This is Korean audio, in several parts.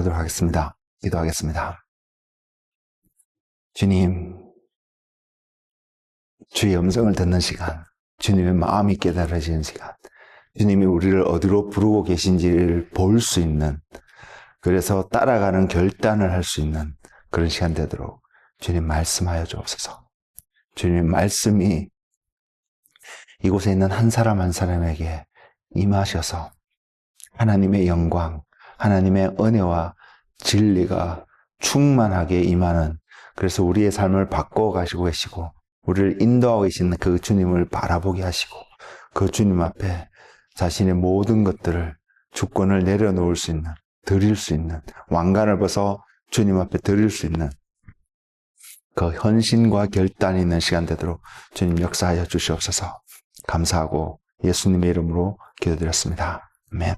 하도록 하겠습니다. 기도하겠습니다. 주님, 주의 음성을 듣는 시간, 주님의 마음이 깨달아지는 시간, 주님이 우리를 어디로 부르고 계신지를 볼 수 있는, 그래서 따라가는 결단을 할 수 있는 그런 시간 되도록 주님 말씀하여 주옵소서. 주님의 말씀이 이곳에 있는 한 사람 한 사람에게 임하셔서 하나님의 영광, 하나님의 은혜와 진리가 충만하게 임하는, 그래서 우리의 삶을 바꿔가시고 계시고 우리를 인도하고 계시는 그 주님을 바라보게 하시고 그 주님 앞에 자신의 모든 것들을, 주권을 내려놓을 수 있는, 드릴 수 있는, 왕관을 벗어 주님 앞에 드릴 수 있는 그 헌신과 결단이 있는 시간 되도록 주님 역사하여 주시옵소서. 감사하고 예수님의 이름으로 기도드렸습니다. 아멘.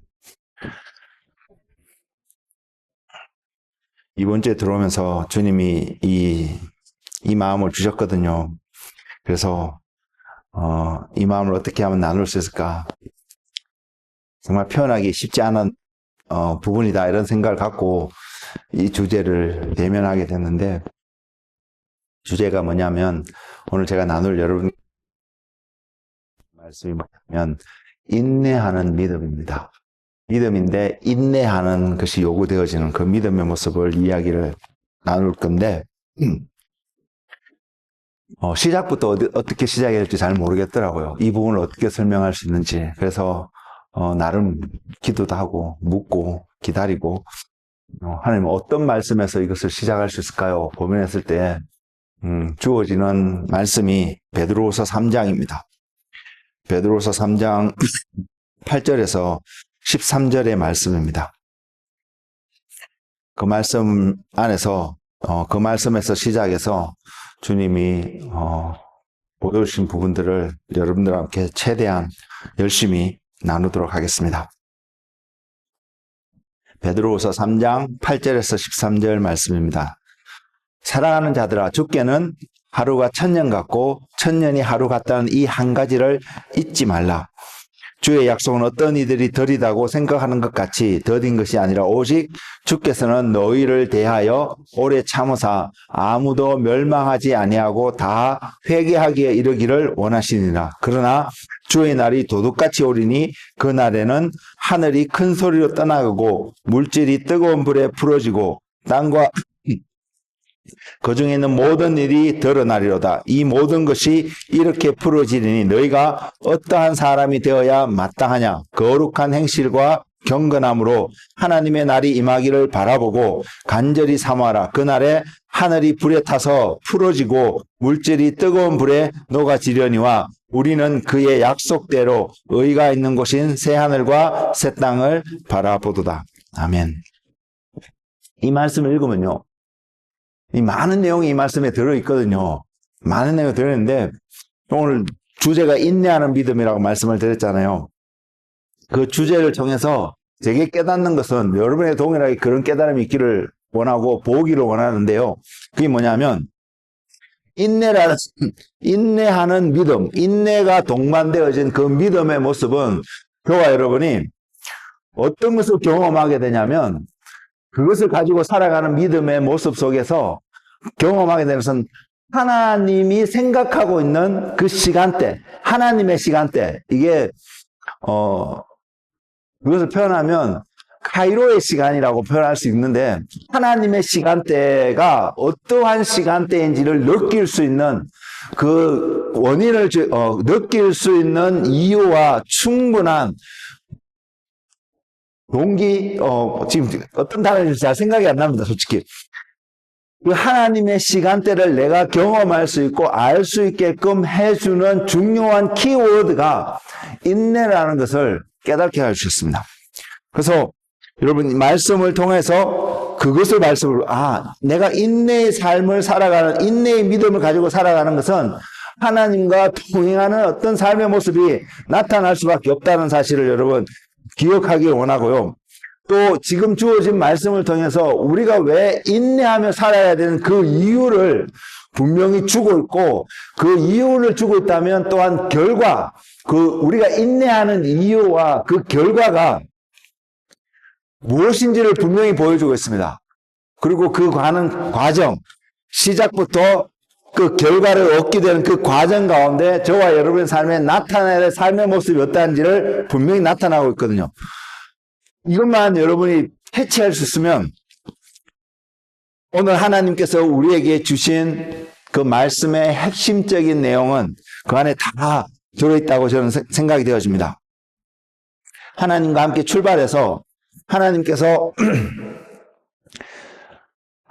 이번 주에 들어오면서 주님이 이 마음을 주셨거든요. 그래서 이 마음을 어떻게 하면 나눌 수 있을까? 정말 표현하기 쉽지 않은 부분이다, 이런 생각을 갖고 이 주제를 대면하게 됐는데, 주제가 뭐냐면 오늘 제가 나눌 여러분 말씀이 뭐냐면 인내하는 믿음입니다. 믿음인데 인내하는 것이 요구되어지는 그 믿음의 모습을 이야기를 나눌 건데, 시작부터 어떻게 시작해야 될지 잘 모르겠더라고요. 이 부분을 어떻게 설명할 수 있는지. 그래서 나름 기도도 하고 묻고 기다리고, 하나님 어떤 말씀에서 이것을 시작할 수 있을까요? 고민했을 때 주어지는 말씀이 베드로후서 3장입니다. 베드로후서 3장 8절에서 13절의 말씀입니다. 그 말씀 안에서 그 말씀에서 시작해서 주님이 보여주신 부분들을 여러분들과 함께 최대한 열심히 나누도록 하겠습니다. 베드로후서 3장 8절에서 13절 말씀입니다. 사랑하는 자들아, 주께는 하루가 1000년 같고 1000년이 하루 같다는 이 한 가지를 잊지 말라. 주의 약속은 어떤 이들이 더디다고 생각하는 것 같이 더딘 것이 아니라 오직 주께서는 너희를 대하여 오래 참으사 아무도 멸망하지 아니하고 다 회개하기에 이르기를 원하시니라. 그러나 주의 날이 도둑같이 오리니 그 날에는 하늘이 큰 소리로 떠나가고 물질이 뜨거운 불에 풀어지고 땅과 그 중에 있는 모든 일이 드러나리로다. 이 모든 것이 이렇게 풀어지리니 너희가 어떠한 사람이 되어야 마땅하냐? 거룩한 행실과 경건함으로 하나님의 날이 임하기를 바라보고 간절히 사모하라. 그날에 하늘이 불에 타서 풀어지고 물질이 뜨거운 불에 녹아지려니와 우리는 그의 약속대로 의가 있는 곳인 새하늘과 새 땅을 바라보도다. 아멘. 이 말씀을 읽으면요, 이 많은 내용이 이 말씀에 들어있거든요. 많은 내용이 들어있는데, 오늘 주제가 인내하는 믿음이라고 말씀을 드렸잖아요. 그 주제를 정해서 제게 깨닫는 것은 여러분의 동일하게 그런 깨달음이 있기를 원하고 보기를 원하는데요. 그게 뭐냐면 인내하는 믿음, 인내가 동반되어진 그 믿음의 모습은 저와 여러분이 어떤 것을 경험하게 되냐면, 그것을 가지고 살아가는 믿음의 모습 속에서 경험하게 되는 것은 하나님이 생각하고 있는 그 시간대, 하나님의 시간대, 이게 그것을 표현하면 카이로의 시간이라고 표현할 수 있는데, 하나님의 시간대가 어떠한 시간대인지를 느낄 수 있는 그 원인을 느낄 수 있는 이유와 충분한 동기, 지금 어떤 단어인지 잘 생각이 안 납니다, 솔직히. 그 하나님의 시간대를 내가 경험할 수 있고 알 수 있게끔 해주는 중요한 키워드가 인내라는 것을 깨닫게 해주셨습니다. 그래서 여러분, 말씀을 통해서 그것을 말씀으로, 내가 인내의 삶을 살아가는, 인내의 믿음을 가지고 살아가는 것은 하나님과 동행하는 어떤 삶의 모습이 나타날 수밖에 없다는 사실을 여러분 기억하기 원하고요. 또 지금 주어진 말씀을 통해서 우리가 왜 인내하며 살아야 되는 그 이유를 분명히 주고 있고, 그 이유를 주고 있다면 또한 결과, 그 우리가 인내하는 이유와 그 결과가 무엇인지를 분명히 보여주고 있습니다. 그리고 그 가는 과정, 시작부터 그 결과를 얻게 되는 그 과정 가운데 저와 여러분의 삶에 나타나야 될 삶의 모습이 어떠한지를 분명히 나타나고 있거든요. 이것만 여러분이 캐치할 수 있으면 오늘 하나님께서 우리에게 주신 그 말씀의 핵심적인 내용은 그 안에 다 들어있다고 저는 생각이 되어집니다. 하나님과 함께 출발해서 하나님께서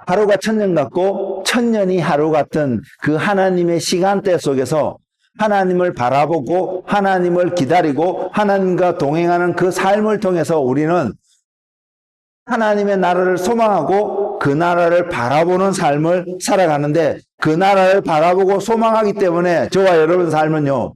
하루가 천년 같고 천년이 하루 같은 그 하나님의 시간대 속에서 하나님을 바라보고 하나님을 기다리고 하나님과 동행하는 그 삶을 통해서 우리는 하나님의 나라를 소망하고 그 나라를 바라보는 삶을 살아가는데 그 나라를 바라보고 소망하기 때문에 저와 여러분 삶은요,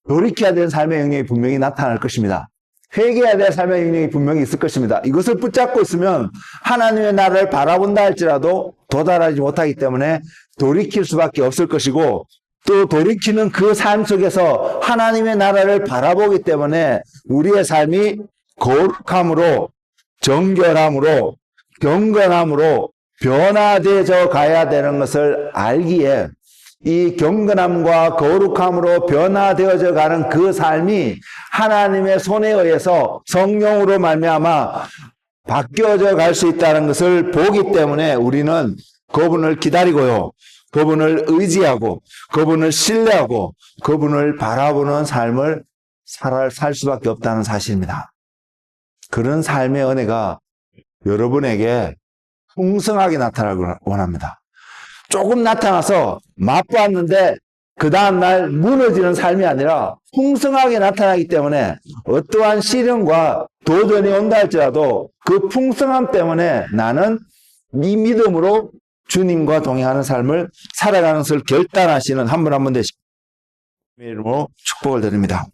돌이켜야 될 삶의 영역이 분명히 나타날 것입니다. 회개해야 될 삶의 영역이 분명히 있을 것입니다. 이것을 붙잡고 있으면 하나님의 나라를 바라본다 할지라도 도달하지 못하기 때문에 돌이킬 수밖에 없을 것이고, 또 돌이키는 그 삶 속에서 하나님의 나라를 바라보기 때문에 우리의 삶이 거룩함으로, 정결함으로, 경건함으로 변화되어 가야 되는 것을 알기에 이 경건함과 거룩함으로 변화되어져 가는 그 삶이 하나님의 손에 의해서 성령으로 말미암아 바뀌어져 갈 수 있다는 것을 보기 때문에 우리는 그분을 기다리고요, 그분을 의지하고 그분을 신뢰하고 그분을 바라보는 삶을 살 수밖에 없다는 사실입니다. 그런 삶의 은혜가 여러분에게 풍성하게 나타나길 원합니다. 조금 나타나서 맛보았는데 그 다음날 무너지는 삶이 아니라 풍성하게 나타나기 때문에 어떠한 시련과 도전이 온다 할지라도 그 풍성함 때문에 나는 이 믿음으로 주님과 동행하는 삶을 살아가는 것을 결단하시는 한 분 한 분 되시고 이름으로 축복을 드립니다.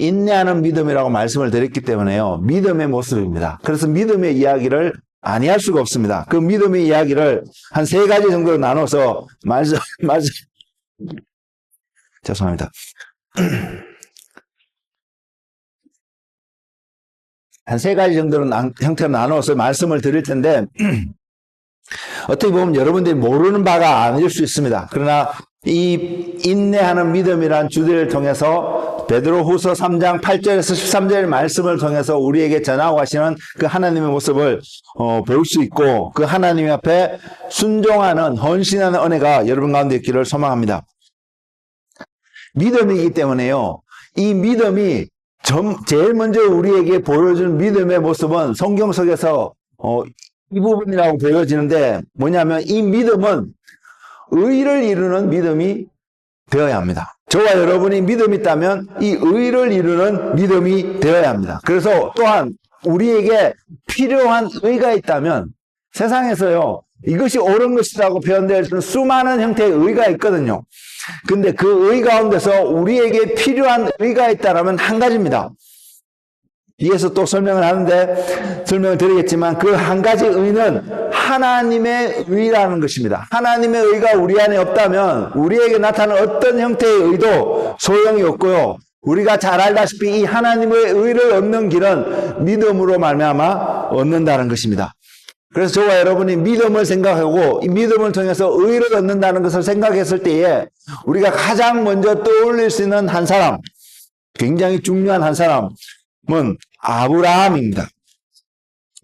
인내하는 믿음이라고 말씀을 드렸기 때문에요, 믿음의 모습입니다. 그래서 믿음의 이야기를 아니할 수가 없습니다. 그 믿음의 이야기를 한 3가지 정도로 나눠서 죄송합니다. 한 3가지 정도로 형태로 나눠서 말씀을 드릴 텐데 어떻게 보면 여러분들이 모르는 바가 아닐 수 있습니다. 그러나 이 인내하는 믿음이란 주제를 통해서 베드로후서 3장 8절에서 13절의 말씀을 통해서 우리에게 전하고 하시는 그 하나님의 모습을 배울 수 있고, 그 하나님 앞에 순종하는 헌신하는 은혜가 여러분 가운데 있기를 소망합니다. 믿음이기 때문에요, 이 믿음이 제일 먼저 우리에게 보여주는 믿음의 모습은 성경 속에서 이 부분이라고 보여지는데, 뭐냐면 이 믿음은 의를 이루는 믿음이 되어야 합니다. 저와 여러분이 믿음이 있다면 이 의를 이루는 믿음이 되어야 합니다. 그래서 또한 우리에게 필요한 의가 있다면 세상에서요, 이것이 옳은 것이라고 표현되어 있는 수많은 형태의 의가 있거든요. 근데 그 의 가운데서 우리에게 필요한 의가 있다면 한 가지입니다. 뒤에서 또 설명을 드리겠지만 그 한 가지 의는 하나님의 의라는 것입니다. 하나님의 의가 우리 안에 없다면 우리에게 나타나는 어떤 형태의 의도 소용이 없고요, 우리가 잘 알다시피 이 하나님의 의를 얻는 길은 믿음으로 말미암아 얻는다는 것입니다. 그래서 저와 여러분이 믿음을 생각하고 이 믿음을 통해서 의를 얻는다는 것을 생각했을 때에 우리가 가장 먼저 떠올릴 수 있는 한 사람, 굉장히 중요한 한 사람은 아브라함입니다.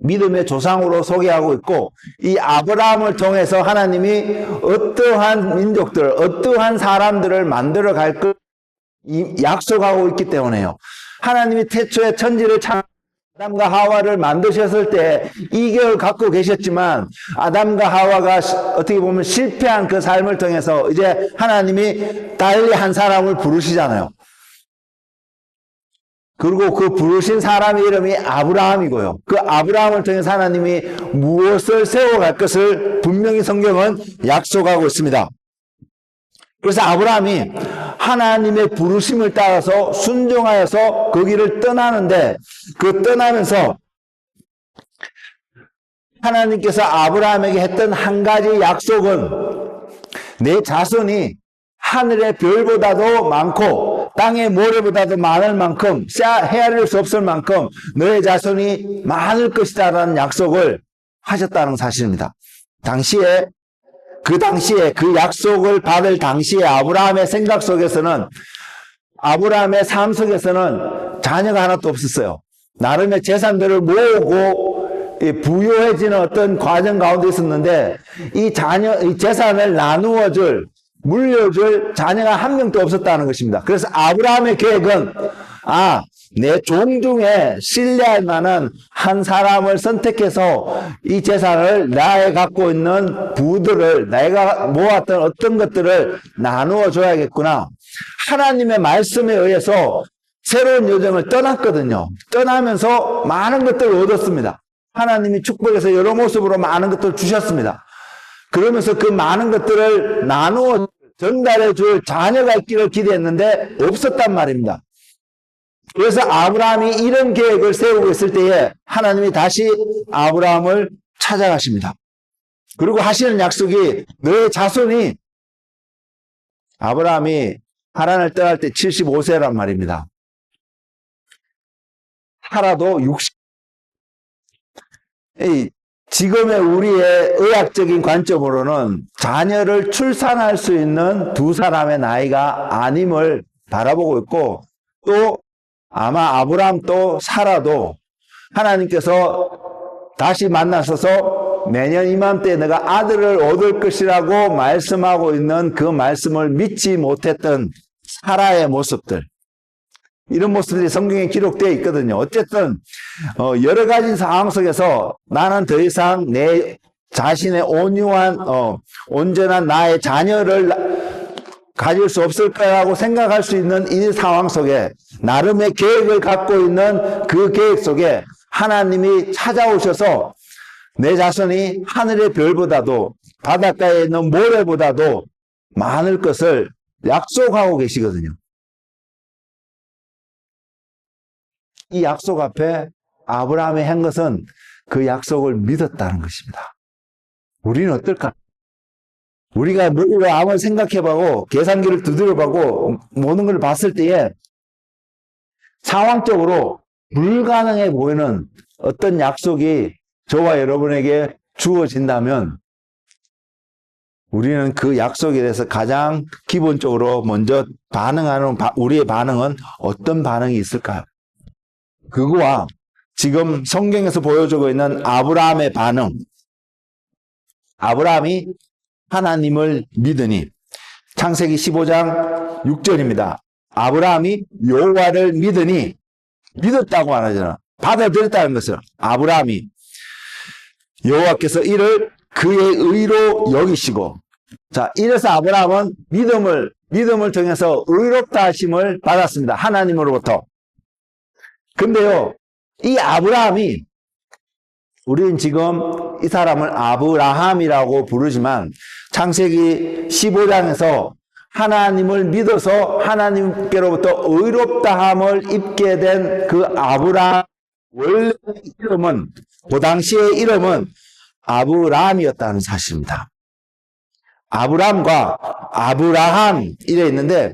믿음의 조상으로 소개하고 있고, 이 아브라함을 통해서 하나님이 어떠한 민족들, 어떠한 사람들을 만들어 갈 것 약속하고 있기 때문에요. 하나님이 태초에 천지를 아담과 하와를 만드셨을 때 이격을 갖고 계셨지만 아담과 하와가 어떻게 보면 실패한 그 삶을 통해서 이제 하나님이 달리 한 사람을 부르시잖아요. 그리고 그 부르신 사람의 이름이 아브라함이고요. 그 아브라함을 통해서 하나님이 무엇을 세워갈 것을 분명히 성경은 약속하고 있습니다. 그래서 아브라함이 하나님의 부르심을 따라서 순종하여서 그 길을 떠나는데, 그 떠나면서 하나님께서 아브라함에게 했던 한 가지 약속은 내 자손이 하늘의 별보다도 많고 땅의 모래보다도 많을 만큼, 헤아릴 수 없을 만큼 너의 자손이 많을 것이다라는 약속을 하셨다는 사실입니다. 그 당시에 그 약속을 받을 당시에 아브라함의 생각 속에서는, 아브라함의 삶 속에서는 자녀가 하나도 없었어요. 나름의 재산들을 모으고 부유해지는 어떤 과정 가운데 있었는데, 이 재산을 물려줄 자녀가 한 명도 없었다는 것입니다. 그래서 아브라함의 계획은, 내 종 중에 신뢰할 만한 한 사람을 선택해서 이 재산을, 나의 갖고 있는 부들을, 내가 모았던 어떤 것들을 나누어 줘야겠구나. 하나님의 말씀에 의해서 새로운 여정을 떠났거든요. 떠나면서 많은 것들을 얻었습니다. 하나님이 축복해서 여러 모습으로 많은 것들을 주셨습니다. 그러면서 그 많은 것들을 나누어 전달해 줄 자녀가 있기를 기대했는데 없었단 말입니다. 그래서 아브라함이 이런 계획을 세우고 있을 때에 하나님이 다시 아브라함을 찾아가십니다. 그리고 하시는 약속이, 너의 자손이, 아브라함이 하란을 떠날 때 75세란 말입니다. 살아도 60. 지금의 우리의 의학적인 관점으로는 자녀를 출산할 수 있는 두 사람의 나이가 아님을 바라보고 있고, 또 아마 아브라함도 사라도 하나님께서 다시 만나셔서 매년 이맘때 내가 아들을 얻을 것이라고 말씀하고 있는 그 말씀을 믿지 못했던 사라의 모습들, 이런 모습들이 성경에 기록되어 있거든요. 어쨌든 여러 가지 상황 속에서 나는 더 이상 내 자신의 온전한 나의 자녀를 가질 수 없을 거라고 생각할 수 있는 이 상황 속에, 나름의 계획을 갖고 있는 그 계획 속에 하나님이 찾아오셔서 내 자손이 하늘의 별보다도 바닷가에 있는 모래보다도 많을 것을 약속하고 계시거든요. 이 약속 앞에 아브라함이 한 것은 그 약속을 믿었다는 것입니다. 우리는 어떨까? 우리가 아무리 생각해보고 계산기를 두드려보고 모든 걸 봤을 때에 상황적으로 불가능해 보이는 어떤 약속이 저와 여러분에게 주어진다면 우리는 그 약속에 대해서 가장 기본적으로 먼저 반응하는, 우리의 반응은 어떤 반응이 있을까요? 그거와 지금 성경에서 보여주고 있는 아브라함의 반응, 아브라함이 하나님을 믿으니, 창세기 15장 6절입니다. 아브라함이 여호와를 믿으니, 믿었다고 안 하잖아. 받아들였다는 것을, 아브라함이 여호와께서 이를 그의 의로 여기시고, 자, 이래서 아브라함은 믿음을 통해서 의롭다 하심을 받았습니다. 하나님으로부터. 근데요, 이 아브라함이, 우리는 지금 이 사람을 아브라함이라고 부르지만 창세기 15장에서 하나님을 믿어서 하나님께로부터 의롭다함을 입게 된 그 아브라함, 원래 이름은, 그 당시의 이름은 아브라함이었다는 사실입니다. 아브람과 아브라함 이래 있는데,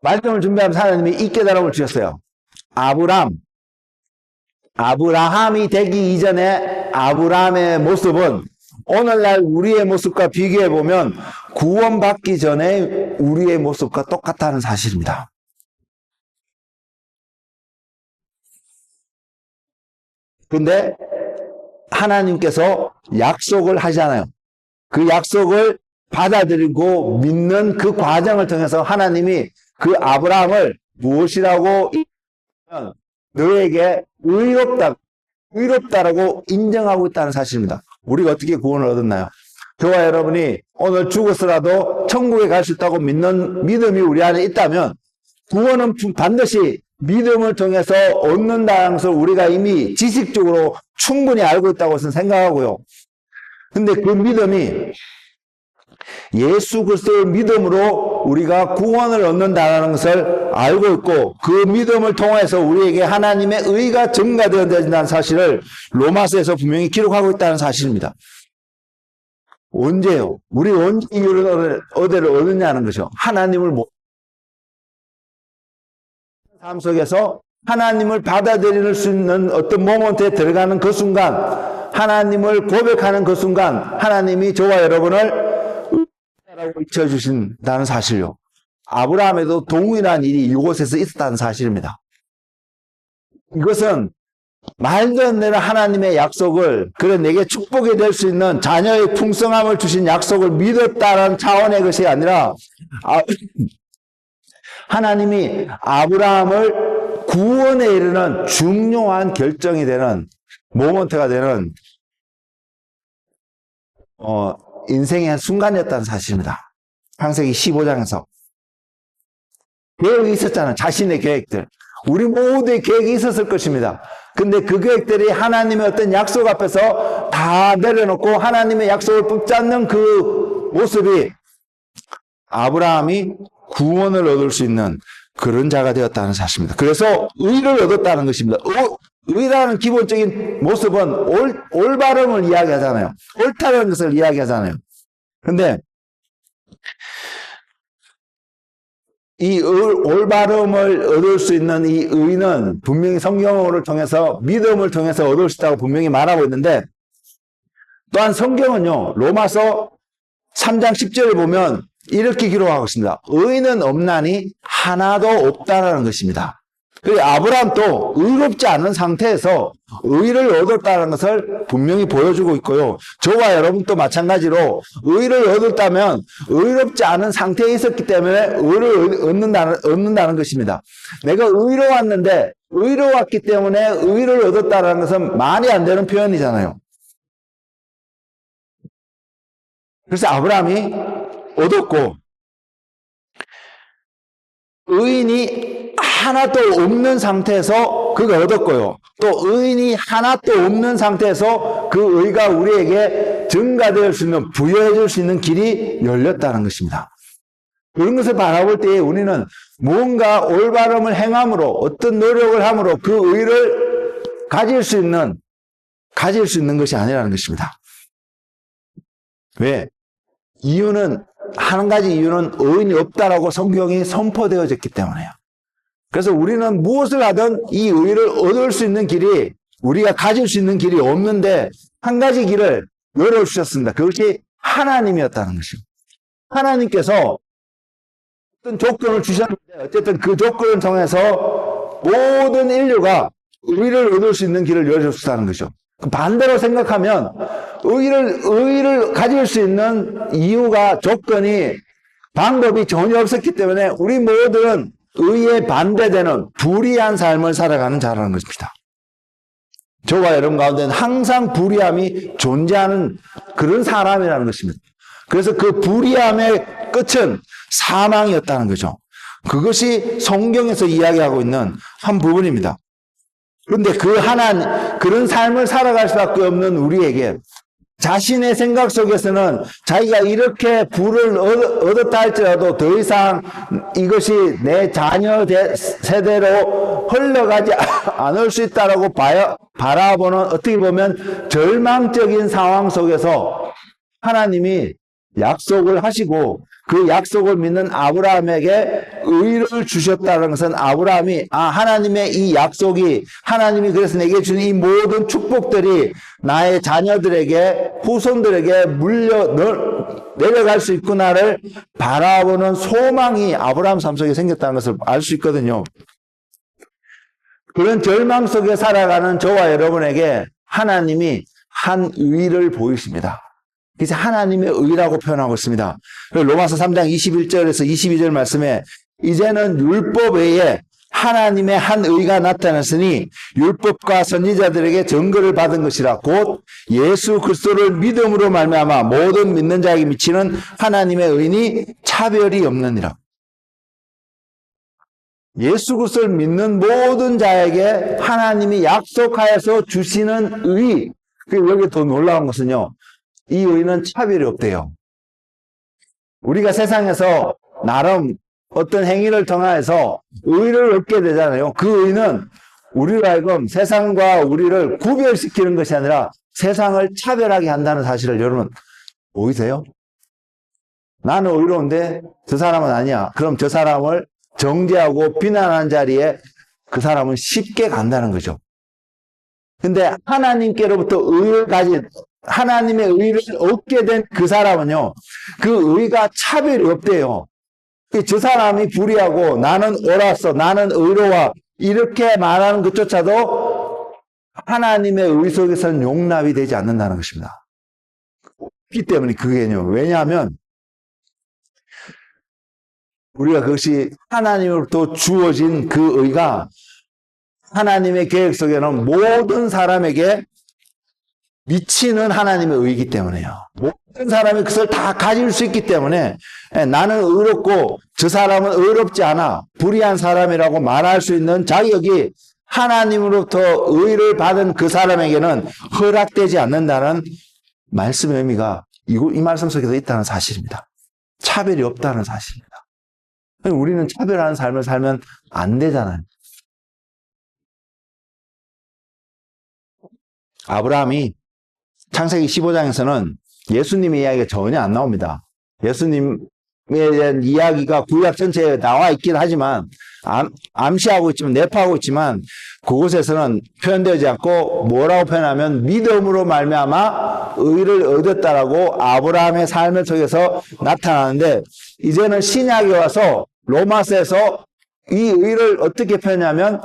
말씀을 준비하면서 하나님이 이 깨달음을 주셨어요. 아브라함이 되기 이전에 아브라함의 모습은 오늘날 우리의 모습과 비교해보면 구원받기 전에 우리의 모습과 똑같다는 사실입니다. 그런데 하나님께서 약속을 하잖아요. 그 약속을 받아들이고 믿는 그 과정을 통해서 하나님이 그 아브라함을 무엇이라고 너에게 의롭다라고 인정하고 있다는 사실입니다. 우리가 어떻게 구원을 얻었나요? 저와 여러분이 오늘 죽었으라도 천국에 갈 수 있다고 믿는 믿음이 우리 안에 있다면 구원은 반드시 믿음을 통해서 얻는다는 것을 우리가 이미 지식적으로 충분히 알고 있다고 저는 생각하고요. 근데 그 믿음이 예수 그리스도의 믿음으로 우리가 구원을 얻는다는 것을 알고 있고, 그 믿음을 통해서 우리에게 하나님의 의가 증가되어진다는 사실을 로마서에서 분명히 기록하고 있다는 사실입니다. 언제요? 우리 언제 이유를 얻느냐는 것이죠. 하나님을 삶 속에서 하나님을 받아들일 수 있는 어떤 모먼트에 들어가는 그 순간, 하나님을 고백하는 그 순간, 하나님이 저와 여러분을 라고 잊혀주신다는 사실요. 아브라함에도 동일한 일이 이곳에서 있었다는 사실입니다. 이것은 말도 안 되는 하나님의 약속을, 그래 내게 축복이 될 수 있는 자녀의 풍성함을 주신 약속을 믿었다는 차원의 것이 아니라 하나님이 아브라함을 구원에 이르는 중요한 결정이 되는 모먼트가 되는 인생의 한 순간이었다는 사실입니다. 창세기 15장에서 계획이 있었잖아요. 자신의 계획들. 우리 모두의 계획이 있었을 것입니다. 근데 그 계획들이 하나님의 어떤 약속 앞에서 다 내려놓고 하나님의 약속을 붙잡는 그 모습이 아브라함이 구원을 얻을 수 있는 그런 자가 되었다는 사실입니다. 그래서 의를 얻었다는 것입니다. 의라는 기본적인 모습은 올바름을 이야기하잖아요. 옳다는 것을 이야기하잖아요. 근데 이 올바름을 얻을 수 있는 이 의는 분명히 성경을 통해서, 믿음을 통해서 얻을 수 있다고 분명히 말하고 있는데, 또한 성경은요, 로마서 3장 10절에 보면 이렇게 기록하고 있습니다. 의는 없나니 하나도 없다라는 것입니다. 그리고 아브라함도 의롭지 않은 상태에서 의를 얻었다는 것을 분명히 보여주고 있고요. 저와 여러분도 마찬가지로 의를 얻었다면 의롭지 않은 상태에 있었기 때문에 의를 얻는다는 것입니다. 내가 의로웠는데 의로웠기 때문에 의를 얻었다는 것은 말이 안 되는 표현이잖아요. 그래서 아브라함이 얻었고, 의인이 하나도 없는 상태에서 그가 얻었고요. 또 의인이 하나도 없는 상태에서 그 의가 우리에게 증가될 수 있는, 부여해줄 수 있는 길이 열렸다는 것입니다. 그런 것을 바라볼 때에 우리는 뭔가 올바름을 행함으로, 어떤 노력을 함으로 그 의를 가질 수 있는 것이 아니라는 것입니다. 왜? 한 가지 이유는 의인이 없다라고 성경이 선포되어졌기 때문에요. 그래서 우리는 무엇을 하든 이 의를 얻을 수 있는 길이, 우리가 가질 수 있는 길이 없는데 한 가지 길을 열어주셨습니다. 그것이 하나님이었다는 것입니다. 하나님께서 어떤 조건을 주셨는데 어쨌든 그 조건을 통해서 모든 인류가 의를 얻을 수 있는 길을 열어주셨다는 것이죠. 반대로 생각하면 의를 가질 수 있는 이유가, 조건이, 방법이 전혀 없었기 때문에 우리 모두는 의에 반대되는 불의한 삶을 살아가는 자라는 것입니다. 저와 여러분 가운데는 항상 불의함이 존재하는 그런 사람이라는 것입니다. 그래서 그 불의함의 끝은 사망이었다는 거죠. 그것이 성경에서 이야기하고 있는 한 부분입니다. 그런데 그런 삶을 살아갈 수밖에 없는 우리에게 자신의 생각 속에서는 자기가 이렇게 부를 얻었다 할지라도 더 이상 이것이 내 자녀 세대로 흘러가지 않을 수 있다라고 바라보는, 어떻게 보면 절망적인 상황 속에서 하나님이 약속을 하시고 그 약속을 믿는 아브라함에게 의를 주셨다는 것은 아브라함이 하나님의 이 약속이, 하나님이 그래서 내게 주는 이 모든 축복들이 나의 자녀들에게, 후손들에게 내려갈 수 있구나를 바라보는 소망이 아브라함 삶 속에 생겼다는 것을 알 수 있거든요. 그런 절망 속에 살아가는 저와 여러분에게 하나님이 한 의를 보이십니다. 그래서 하나님의 의라고 표현하고 있습니다. 로마서 3장 21절에서 22절 말씀에 이제는 율법 외에 하나님의 한 의가 나타났으니 율법과 선지자들에게 증거를 받은 것이라 곧 예수 그리스도를 믿음으로 말미암아 모든 믿는 자에게 미치는 하나님의 의니 차별이 없느니라. 예수 그리스도를 믿는 모든 자에게 하나님이 약속하여서 주시는 의, 여기 더 놀라운 것은요, 이 의는 차별이 없대요. 우리가 세상에서 나름 어떤 행위를 통해서 의를 얻게 되잖아요. 그 의는 우리로 하여금 세상과 우리를 구별시키는 것이 아니라 세상을 차별하게 한다는 사실을 여러분 보이세요? 나는 의로운데 저 사람은 아니야. 그럼 저 사람을 정죄하고 비난하는 자리에 그 사람은 쉽게 간다는 거죠. 근데 하나님께로부터 의를 가진, 하나님의 의를 얻게 된 그 사람은요, 그 의가 차별이 없대요. 저 사람이 불의하고 나는 옳았어, 나는 의로워, 이렇게 말하는 것조차도 하나님의 의 속에서는 용납이 되지 않는다는 것입니다. 그렇기 때문에 그게요. 왜냐하면 우리가 그것이 하나님으로부터 주어진 그 의가 하나님의 계획 속에는 모든 사람에게 미치는 하나님의 의이기 때문에요. 모든 사람이 그것을 다 가질 수 있기 때문에 나는 의롭고 저 사람은 의롭지 않아, 불의한 사람이라고 말할 수 있는 자격이 하나님으로부터 의를 받은 그 사람에게는 허락되지 않는다는 말씀의 의미가 이 말씀 속에서 있다는 사실입니다. 차별이 없다는 사실입니다. 우리는 차별하는 삶을 살면 안 되잖아요. 아브라함이 창세기 15장에서는 예수님의 이야기가 전혀 안 나옵니다. 예수님에 대한 이야기가 구약 전체에 나와 있긴 하지만 암시하고 있지만 내포하고 있지만 그곳에서는 표현되지 않고 뭐라고 표현하면 믿음으로 말미암아 의를 얻었다라고 아브라함의 삶 속에서 나타나는데 이제는 신약에 와서 로마서에서 이 의를 어떻게 표현하냐면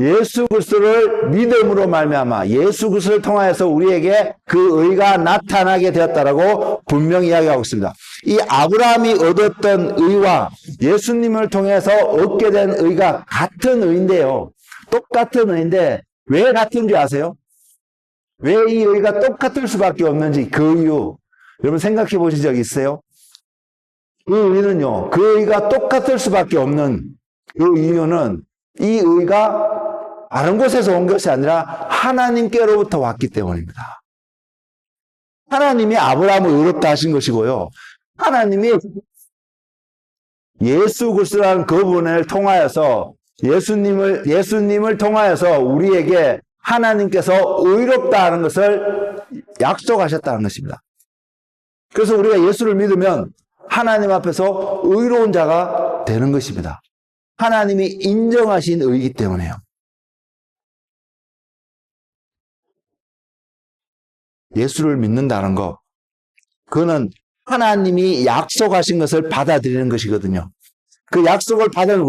예수 그리스도를 믿음으로 말미암아 예수 그리스도를 통하여서 우리에게 그 의가 나타나게 되었다라고 분명히 이야기하고 있습니다. 이 아브라함이 얻었던 의와 예수님을 통해서 얻게 된 의가 같은 의인데요. 똑같은 의인데 왜 같은지 아세요? 왜 이 의가 똑같을 수밖에 없는지 그 이유 여러분 생각해 보신 적 있어요? 그 의는요, 그 의가 똑같을 수밖에 없는 그 이유는 이 의가 다른 곳에서 온 것이 아니라 하나님께로부터 왔기 때문입니다. 하나님이 아브라함을 의롭다 하신 것이고요. 하나님이 예수 그리스도라는 그분을 통하여서 예수님을 통하여서 우리에게 하나님께서 의롭다 하는 것을 약속하셨다는 것입니다. 그래서 우리가 예수를 믿으면 하나님 앞에서 의로운 자가 되는 것입니다. 하나님이 인정하신 의이기 때문에요. 예수를 믿는다는 것, 그거는 하나님이 약속하신 것을 받아들이는 것이거든요. 그 약속을 받은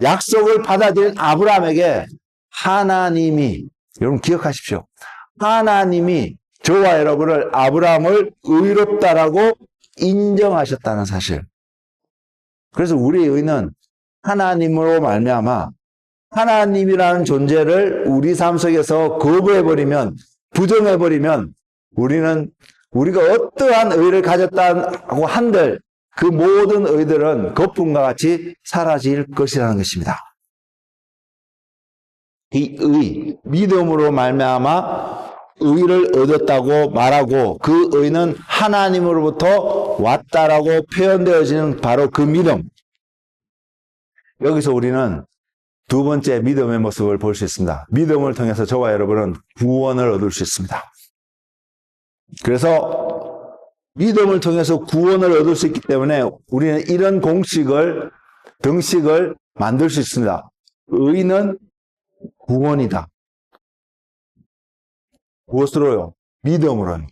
약속을 받아들인 아브라함에게 하나님이, 여러분 기억하십시오. 하나님이 저와 여러분을, 아브라함을 의롭다라고 인정하셨다는 사실. 그래서 우리의 의는 하나님으로 말미암아 하나님이라는 존재를 우리 삶 속에서 거부해버리면, 부정해버리면 우리가 어떠한 의를 가졌다고 한들 그 모든 의들은 거품과 같이 사라질 것이라는 것입니다. 이 의, 믿음으로 말미암아 의를 얻었다고 말하고 그 의는 하나님으로부터 왔다라고 표현되어지는 바로 그 믿음. 여기서 우리는 두 번째 믿음의 모습을 볼 수 있습니다. 믿음을 통해서 저와 여러분은 구원을 얻을 수 있습니다. 그래서 믿음을 통해서 구원을 얻을 수 있기 때문에 우리는 이런 등식을 만들 수 있습니다. 의는 구원이다. 무엇으로요? 믿음으로요.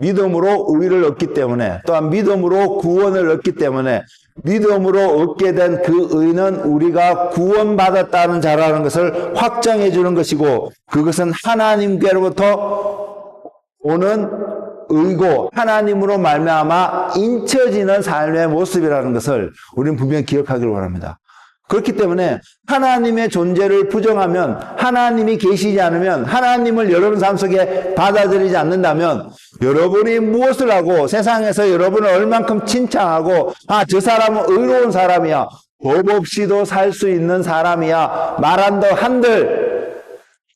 믿음으로 의를 얻기 때문에, 또한 믿음으로 구원을 얻기 때문에, 믿음으로 얻게 된 그 의는 우리가 구원받았다는 자라는 것을 확정해 주는 것이고, 그것은 하나님께로부터 오는 의고 하나님으로 말미암아 인쳐지는 삶의 모습이라는 것을 우리는 분명히 기억하기를 원합니다. 그렇기 때문에 하나님의 존재를 부정하면, 하나님이 계시지 않으면, 하나님을 여러분 삶 속에 받아들이지 않는다면 여러분이 무엇을 하고 세상에서 여러분을 얼만큼 칭찬하고 저 사람은 의로운 사람이야, 법 없이도 살 수 있는 사람이야 말한다 한들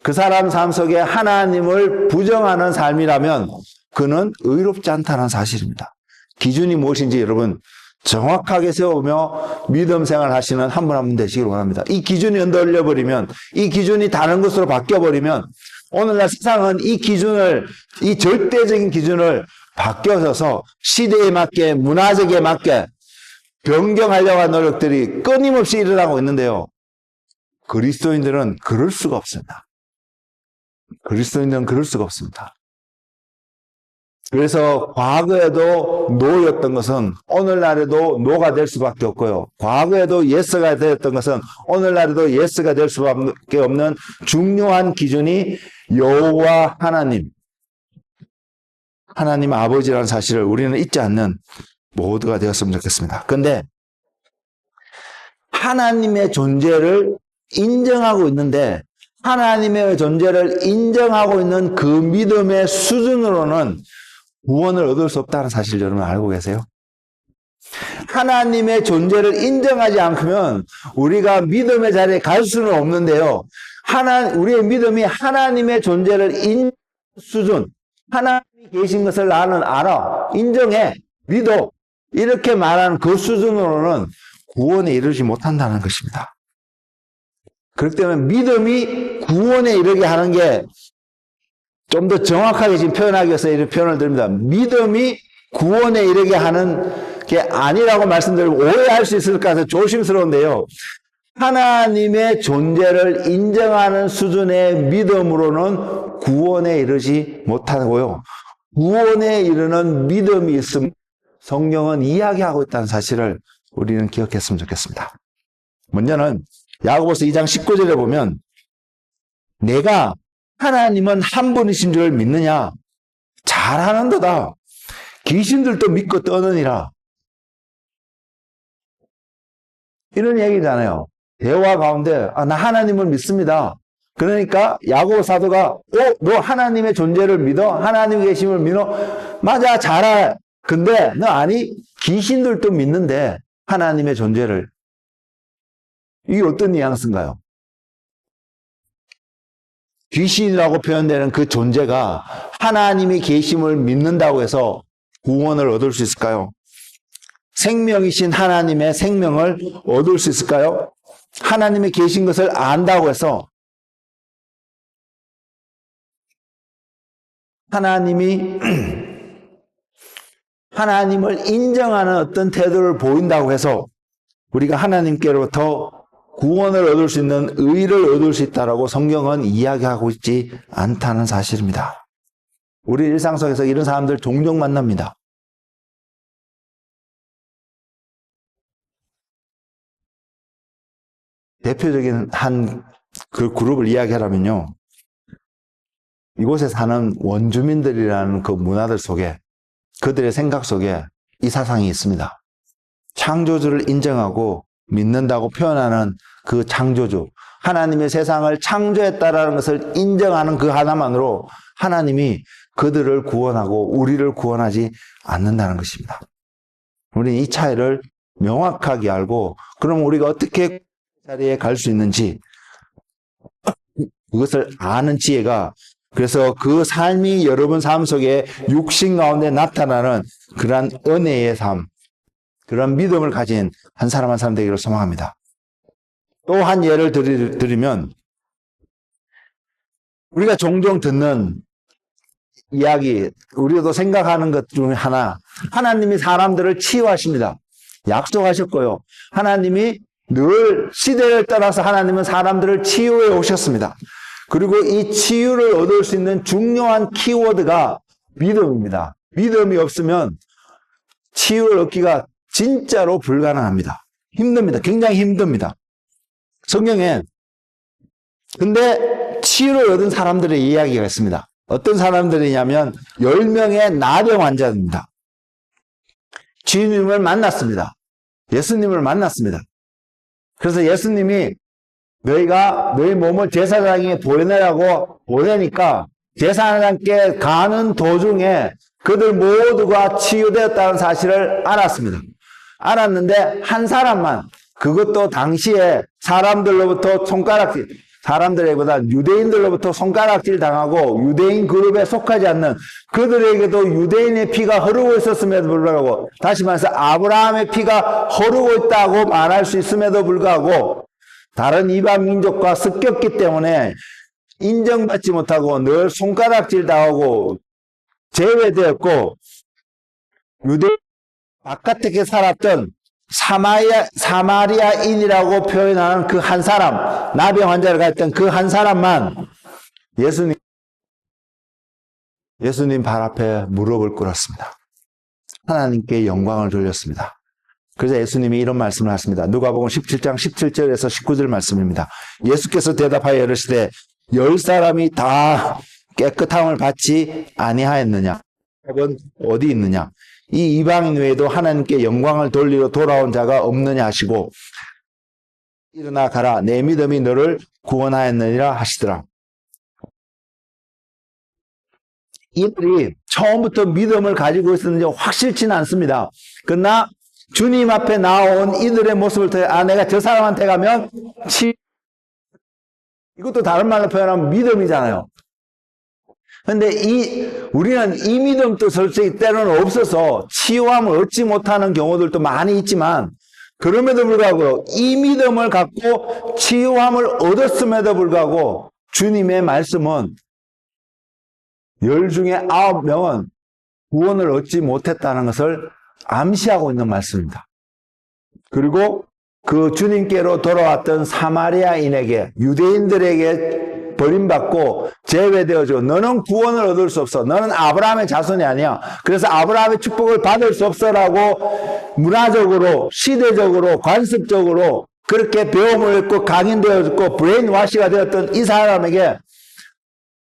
그 사람 삶 속에 하나님을 부정하는 삶이라면 그는 의롭지 않다는 사실입니다. 기준이 무엇인지 여러분 정확하게 세우며 믿음 생활 하시는 한 분 한 분 되시길 원합니다. 이 기준이 흔들려버리면, 이 기준이 다른 것으로 바뀌어버리면 오늘날 세상은 이 절대적인 기준을 바뀌어서 시대에 맞게, 문화적에 맞게 변경하려고 하는 노력들이 끊임없이 일어나고 있는데요. 그리스도인들은 그럴 수가 없습니다. 그리스도인들은 그럴 수가 없습니다. 그래서 과거에도 노였던 것은 오늘날에도 노가 될 수밖에 없고요. 과거에도 예스가 되었던 것은 오늘날에도 예스가 될 수밖에 없는 중요한 기준이 여호와 하나님 아버지라는 사실을 우리는 잊지 않는 모두가 되었으면 좋겠습니다. 그런데 하나님의 존재를 인정하고 있는데 하나님의 존재를 인정하고 있는 그 믿음의 수준으로는 구원을 얻을 수 없다는 사실 여러분 알고 계세요? 하나님의 존재를 인정하지 않으면 우리가 믿음의 자리에 갈 수는 없는데요. 우리의 믿음이 하나님의 존재를 인정하는 수준, 하나님이 계신 것을 나는 알아, 인정해, 믿어, 이렇게 말하는 그 수준으로는 구원에 이르지 못한다는 것입니다. 그렇기 때문에 믿음이 구원에 이르게 하는 게 좀 더 정확하게 지금 표현하기 위해서 이런 표현을 드립니다. 믿음이 구원에 이르게 하는 게 아니라고 말씀드리고 오해할 수 있을까 해서 조심스러운데요. 하나님의 존재를 인정하는 수준의 믿음으로는 구원에 이르지 못하고요. 구원에 이르는 믿음이 있음 성경은 이야기하고 있다는 사실을 우리는 기억했으면 좋겠습니다. 먼저는 야고보서 2장 19절에 보면 내가 하나님은 한 분이신 줄 믿느냐? 잘하는도다. 귀신들도 믿고 떠느니라. 이런 얘기잖아요. 대화 가운데 나 하나님을 믿습니다. 그러니까 야고보 사도가 너 하나님의 존재를 믿어? 하나님의 계심을 믿어? 맞아, 잘해. 근데 너 아니? 귀신들도 믿는데 하나님의 존재를. 이게 어떤 뉘앙스인가요? 귀신이라고 표현되는 그 존재가 하나님이 계심을 믿는다고 해서 구원을 얻을 수 있을까요? 생명이신 하나님의 생명을 얻을 수 있을까요? 하나님이 계신 것을 안다고 해서 하나님을 인정하는 어떤 태도를 보인다고 해서 우리가 하나님께로부터 구원을 얻을 수 있는 의를 얻을 수 있다라고 성경은 이야기하고 있지 않다는 사실입니다. 우리 일상 속에서 이런 사람들 종종 만납니다. 대표적인 한 그 그룹을 이야기하라면요. 이곳에 사는 원주민들이라는 그 문화들 속에 그들의 생각 속에 이 사상이 있습니다. 창조주를 인정하고 믿는다고 표현하는 그 창조주, 하나님의 세상을 창조했다라는 것을 인정하는 그 하나만으로 하나님이 그들을 구원하고 우리를 구원하지 않는다는 것입니다. 우리는 이 차이를 명확하게 알고 그럼 우리가 어떻게 자리에 갈 수 있는지 그것을 아는 지혜가 그래서 그 삶이 여러분 삶 속에 육신 가운데 나타나는 그러한 은혜의 삶, 그런 믿음을 가진 한 사람 한 사람 되기를 소망합니다. 또 한 예를 드리면 우리가 종종 듣는 이야기, 우리도 생각하는 것 중에 하나, 하나님이 사람들을 치유하십니다. 약속하셨고요. 하나님이 늘 시대를 따라서 하나님은 사람들을 치유해 오셨습니다. 그리고 이 치유를 얻을 수 있는 중요한 키워드가 믿음입니다. 믿음이 없으면 치유를 얻기가 진짜로 불가능합니다. 힘듭니다. 굉장히 힘듭니다. 성경에 근데 치유를 얻은 사람들의 이야기가 있습니다. 어떤 사람들이냐면 10명의 나병 환자입니다. 주님을 만났습니다. 예수님을 만났습니다. 그래서 예수님이 너희 몸을 제사장에게 보내라고 보내니까 제사장께 가는 도중에 그들 모두가 치유되었다는 사실을 알았습니다. 알았는데 한 사람만, 그것도 당시에 사람들로부터 사람들보다 유대인들로부터 손가락질 당하고 유대인 그룹에 속하지 않는 그들에게도 유대인의 피가 흐르고 있었음에도 불구하고, 다시 말해서 아브라함의 피가 흐르고 있다고 말할 수 있음에도 불구하고 다른 이방 민족과 섞였기 때문에 인정받지 못하고 늘 손가락질 당하고 제외되었고, 유대인 바깥에 살았던 사마리아인이라고 표현하는 그 한 사람, 나병 환자를 가졌던 그 한 사람만 예수님 발 앞에 무릎을 꿇었습니다. 하나님께 영광을 돌렸습니다. 그래서 예수님이 이런 말씀을 하십니다. 누가복음 17장 17절에서 19절 말씀입니다. 예수께서 대답하여 이르시되 10사람이 다 깨끗함을 받지 아니하였느냐? 답은 어디 있느냐? 이 이방인 외에도 하나님께 영광을 돌리러 돌아온 자가 없느냐 하시고 일어나 가라 내 믿음이 너를 구원하였느니라 하시더라. 이들이 처음부터 믿음을 가지고 있었는지 확실치는 않습니다. 그러나 주님 앞에 나온 이들의 모습을 통해 내가 저 사람한테 가면 이것도 다른 말로 표현하면 믿음이잖아요. 근데 우리는 이 믿음도 솔직히 때로는 없어서 치유함을 얻지 못하는 경우들도 많이 있지만 그럼에도 불구하고 이 믿음을 갖고 치유함을 얻었음에도 불구하고 주님의 말씀은 10 중에 9명은 구원을 얻지 못했다는 것을 암시하고 있는 말씀입니다. 그리고 그 주님께로 돌아왔던 사마리아인에게 유대인들에게 버림받고 제외되어져 너는 구원을 얻을 수 없어. 너는 아브라함의 자손이 아니야. 그래서 아브라함의 축복을 받을 수 없어라고 문화적으로 시대적으로 관습적으로 그렇게 배움을 했고 강인되어졌고 브레인와시가 되었던 이 사람에게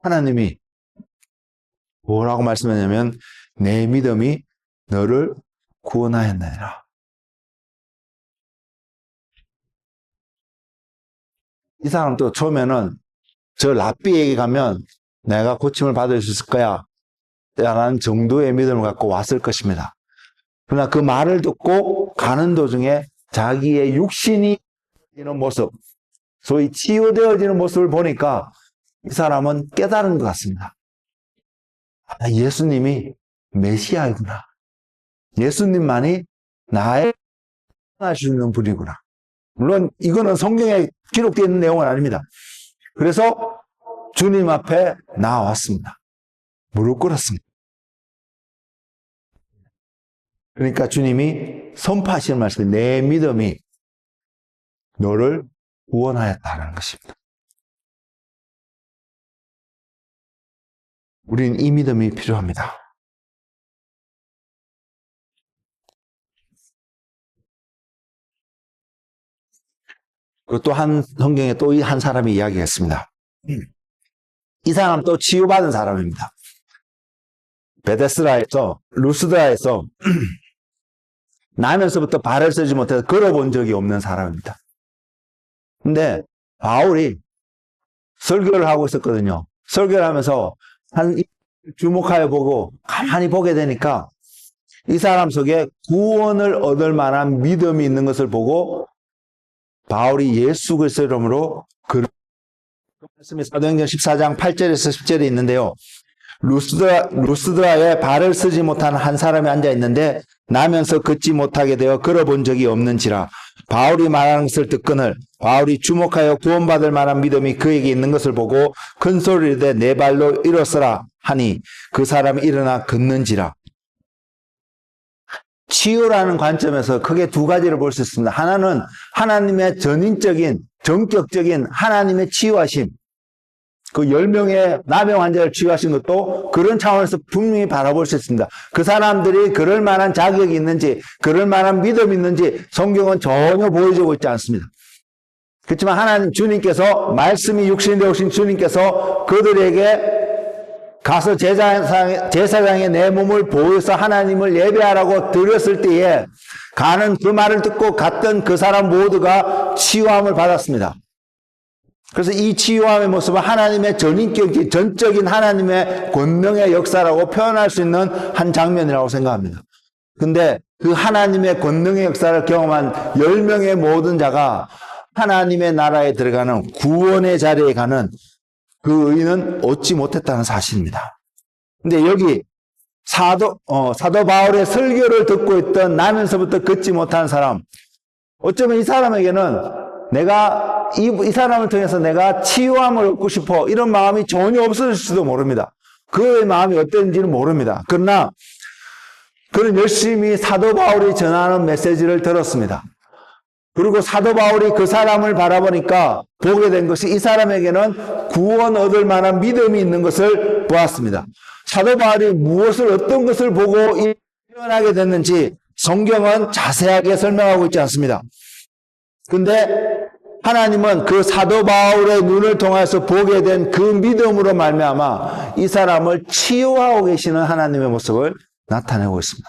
하나님이 뭐라고 말씀하냐면 내 믿음이 너를 구원하였느니라. 이 사람도 처음에는 저 랍비에게 가면 내가 고침을 받을 수 있을 거야 라는 정도의 믿음을 갖고 왔을 것입니다. 그러나 그 말을 듣고 가는 도중에 자기의 육신이 되는 모습, 소위 치유되어지는 모습을 보니까 이 사람은 깨달은 것 같습니다. 예수님이 메시아이구나. 예수님만이 나의 할 수 있는 분이구나. 물론 이거는 성경에 기록되어 있는 내용은 아닙니다. 그래서 주님 앞에 나왔습니다. 무릎 꿇었습니다. 그러니까 주님이 선포하시는 말씀이 내 믿음이 너를 구원하였다는 것입니다. 우리는 이 믿음이 필요합니다. 또 한 성경에 또 한 사람이 이야기했습니다. 이 사람 또 치유받은 사람입니다. 베데스다에서 루스드라에서 나면서부터 발을 쓰지 못해서 걸어본 적이 없는 사람입니다. 근데 바울이 설교를 하고 있었거든요. 설교를 하면서 주목하여 보고 가만히 보게 되니까 이 사람 속에 구원을 얻을 만한 믿음이 있는 것을 보고 바울이 예수 그리스도의 이름으로 그 말씀이 사도행전 14장 8절에서 10절에 있는데요. 루스드라에 발을 쓰지 못하는 한 사람이 앉아 있는데 나면서 걷지 못하게 되어 걸어본 적이 없는지라 바울이 말하는 것을 듣거늘 바울이 주목하여 구원받을 만한 믿음이 그에게 있는 것을 보고 큰 소리를 내 내 발로 일어서라 하니 그 사람이 일어나 걷는지라. 치유라는 관점에서 크게 두 가지를 볼 수 있습니다. 하나는 하나님의 전인적인 전격적인 하나님의 치유하심, 그 10명의 나병 환자를 치유하신 것도 그런 차원에서 분명히 바라볼 수 있습니다. 그 사람들이 그럴 만한 자격이 있는지 그럴 만한 믿음이 있는지 성경은 전혀 보여주고 있지 않습니다. 그렇지만 하나님 주님께서 말씀이 육신이 되오신 주님께서 그들에게 가서 제사장에 내 몸을 보여서 하나님을 예배하라고 드렸을 때에 가는 그 말을 듣고 갔던 그 사람 모두가 치유함을 받았습니다. 그래서 이 치유함의 모습은 하나님의 전적인 하나님의 권능의 역사라고 표현할 수 있는 한 장면이라고 생각합니다. 근데 그 하나님의 권능의 역사를 경험한 10명의 모든 자가 하나님의 나라에 들어가는 구원의 자리에 가는 그 의는 얻지 못했다는 사실입니다. 근데 여기 사도 바울의 설교를 듣고 있던 나면서부터 걷지 못한 사람, 어쩌면 이 사람에게는 내가 이 사람을 통해서 내가 치유함을 얻고 싶어 이런 마음이 전혀 없었을지도 모릅니다. 그의 마음이 어땠는지는 모릅니다. 그러나 그는 열심히 사도 바울이 전하는 메시지를 들었습니다. 그리고 사도 바울이 그 사람을 바라보니까 보게 된 것이 이 사람에게는 구원 얻을 만한 믿음이 있는 것을 보았습니다. 사도 바울이 무엇을 어떤 것을 보고 일어나게 됐는지 성경은 자세하게 설명하고 있지 않습니다. 근데 하나님은 그 사도 바울의 눈을 통해서 보게 된 그 믿음으로 말미암아 이 사람을 치유하고 계시는 하나님의 모습을 나타내고 있습니다.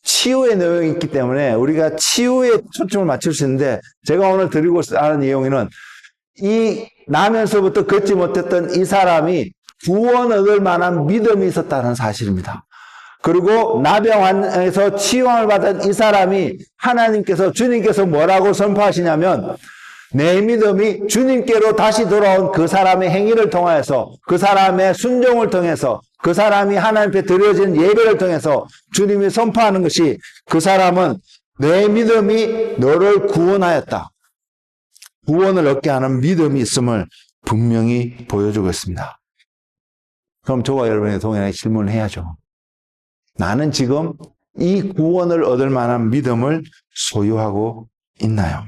치유의 내용이 있기 때문에 우리가 치유에 초점을 맞출 수 있는데, 제가 오늘 드리고 하는 내용은 이 나면서부터 걷지 못했던 이 사람이 구원 얻을 만한 믿음이 있었다는 사실입니다. 그리고 나병에서 치유함을 받은 이 사람이 주님께서 뭐라고 선포하시냐면, 내 믿음이 주님께로 다시 돌아온 그 사람의 행위를 통해서, 그 사람의 순종을 통해서, 그 사람이 하나님 앞에 드려진 예배를 통해서 주님이 선포하는 것이, 그 사람은 내 믿음이 너를 구원하였다, 구원을 얻게 하는 믿음이 있음을 분명히 보여주고 있습니다. 그럼 저와 여러분의 동행에 질문을 해야죠. 나는 지금 이 구원을 얻을 만한 믿음을 소유하고 있나요?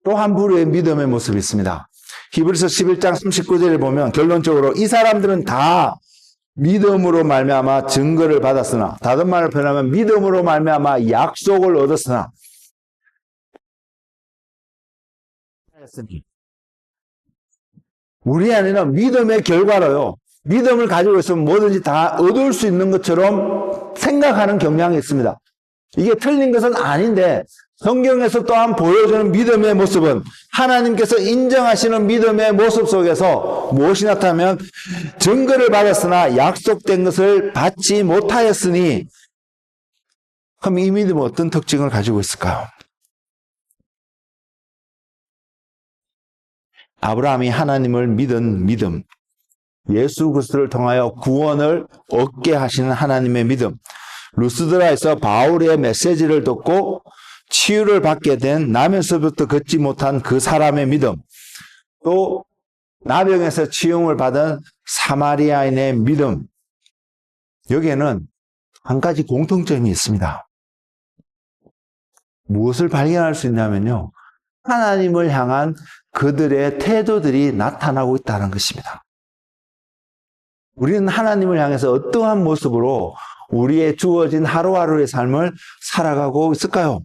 또 한 부류의 믿음의 모습이 있습니다. 히브리서 11장 39절을 보면 결론적으로 이 사람들은 다 믿음으로 말미암아 증거를 받았으나, 다른 말로 표현하면 믿음으로 말미암아 약속을 얻었으나, 우리 안에는 믿음의 결과로요, 믿음을 가지고 있으면 뭐든지 다 얻을 수 있는 것처럼 생각하는 경향이 있습니다. 이게 틀린 것은 아닌데, 성경에서 또한 보여주는 믿음의 모습은 하나님께서 인정하시는 믿음의 모습 속에서 무엇이 나타나면, 증거를 받았으나 약속된 것을 받지 못하였으니, 그럼 이 믿음은 어떤 특징을 가지고 있을까요? 아브라함이 하나님을 믿은 믿음, 예수 그리스도를 통하여 구원을 얻게 하시는 하나님의 믿음, 루스드라에서 바울의 메시지를 듣고 치유를 받게 된 나면서부터 걷지 못한 그 사람의 믿음, 또 나병에서 치유를 받은 사마리아인의 믿음, 여기에는 한 가지 공통점이 있습니다. 무엇을 발견할 수 있냐면요, 하나님을 향한 그들의 태도들이 나타나고 있다는 것입니다. 우리는 하나님을 향해서 어떠한 모습으로 우리의 주어진 하루하루의 삶을 살아가고 있을까요?